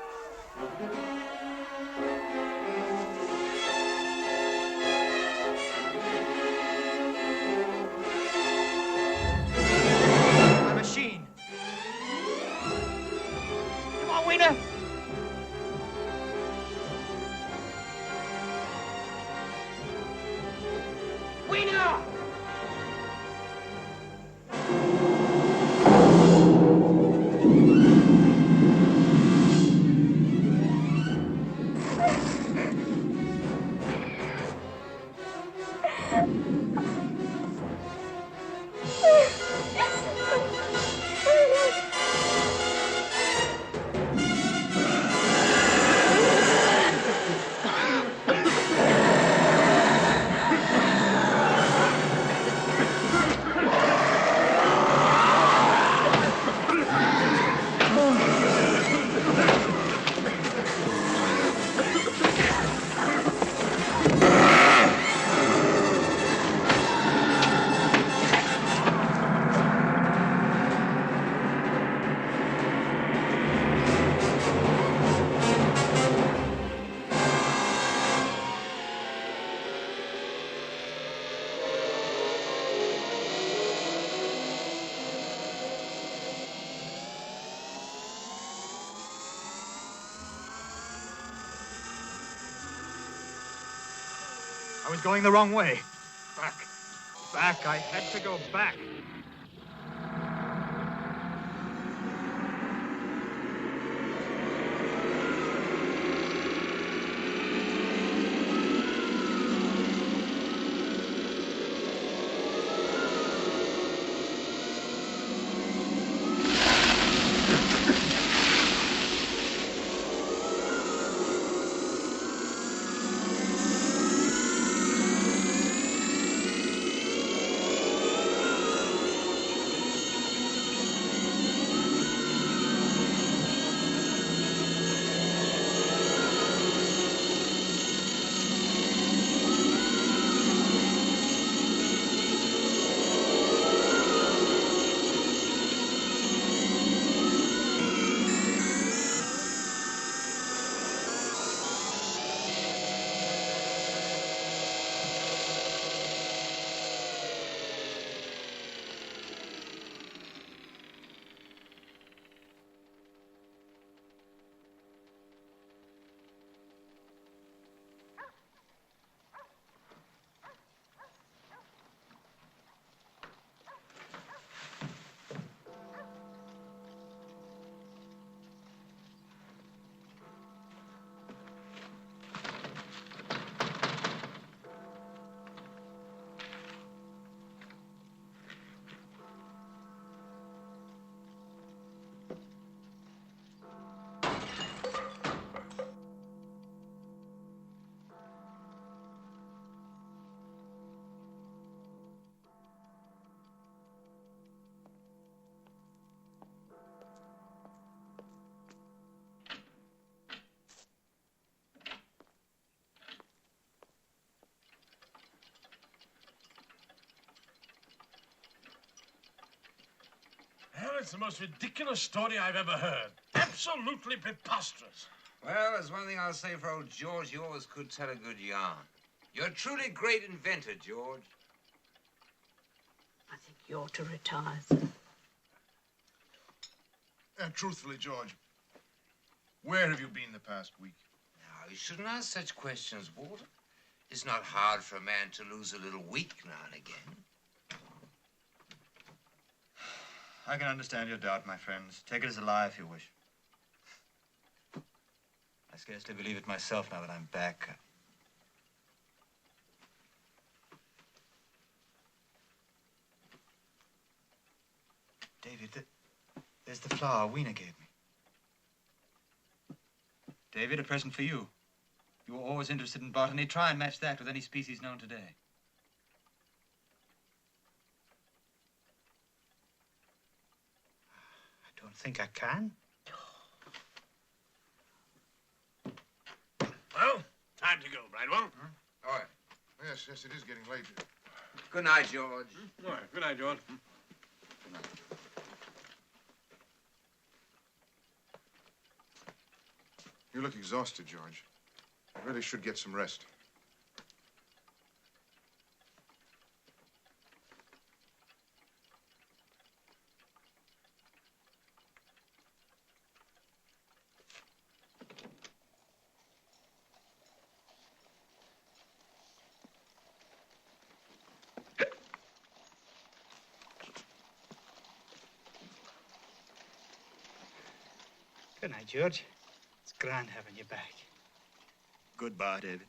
A machine. Come on, Weena. Weena! I was going the wrong way. Back. Back. I had to go back. That's the most ridiculous story I've ever heard. Absolutely preposterous. Well, there's one thing I'll say for old George. You always could tell a good yarn. You're a truly great inventor, George. I think you ought to retire, sir. Truthfully, George, where have you been the past week? Now, you shouldn't ask such questions, Walter. It's not hard for a man to lose a little week now and again. I can understand your doubt, my friends. Take it as a lie if you wish. I scarcely believe it myself now that I'm back. David, there's the flower Weena gave me. David, a present for you. You were always interested in botany. Try and match that with any species known today. I don't think I can. Well, time to go, Bridewell. All right. Yes, it is getting late. Good night, George. All right, good night, George. Good night. You look exhausted, George. You really should get some rest. Good night, George. It's grand having you back. Goodbye, David.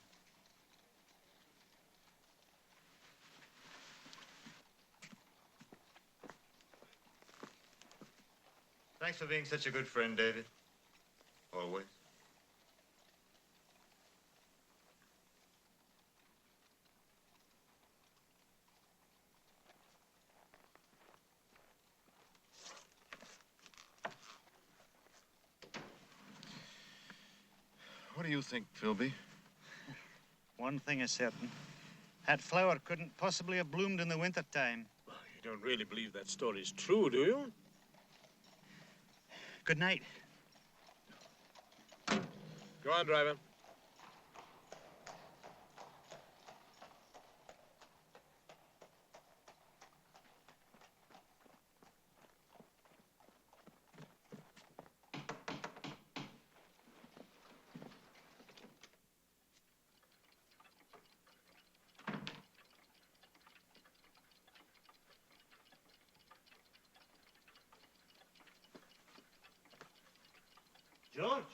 Thanks for being such a good friend, David. Always. What do you think, Philby? One thing is certain. That flower couldn't possibly have bloomed in the winter time. Well, you don't really believe that story's true, do you? Good night. Go on, driver. George?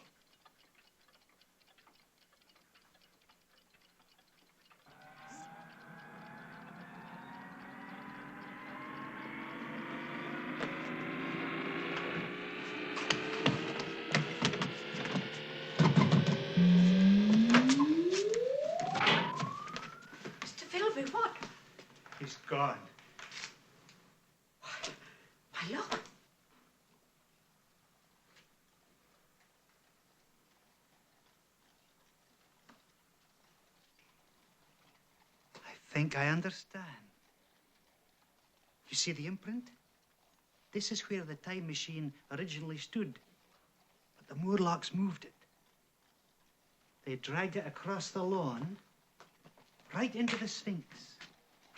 Mr. Philby, what? He's gone. Why, look. I think I understand. You see the imprint? This is where the time machine originally stood, but the Morlocks moved it. They dragged it across the lawn, right into the Sphinx,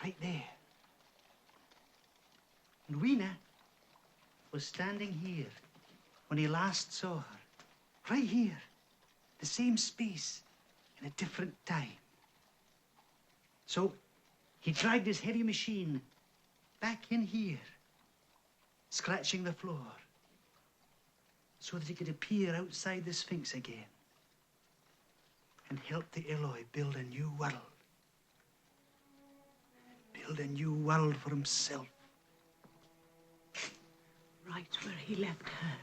right there. And Weena was standing here when he last saw her, right here, the same space in a different time. So he dragged his heavy machine back in here, scratching the floor, so that he could appear outside the Sphinx again and help the Eloi build a new world. Build a new world for himself. Right where he left her.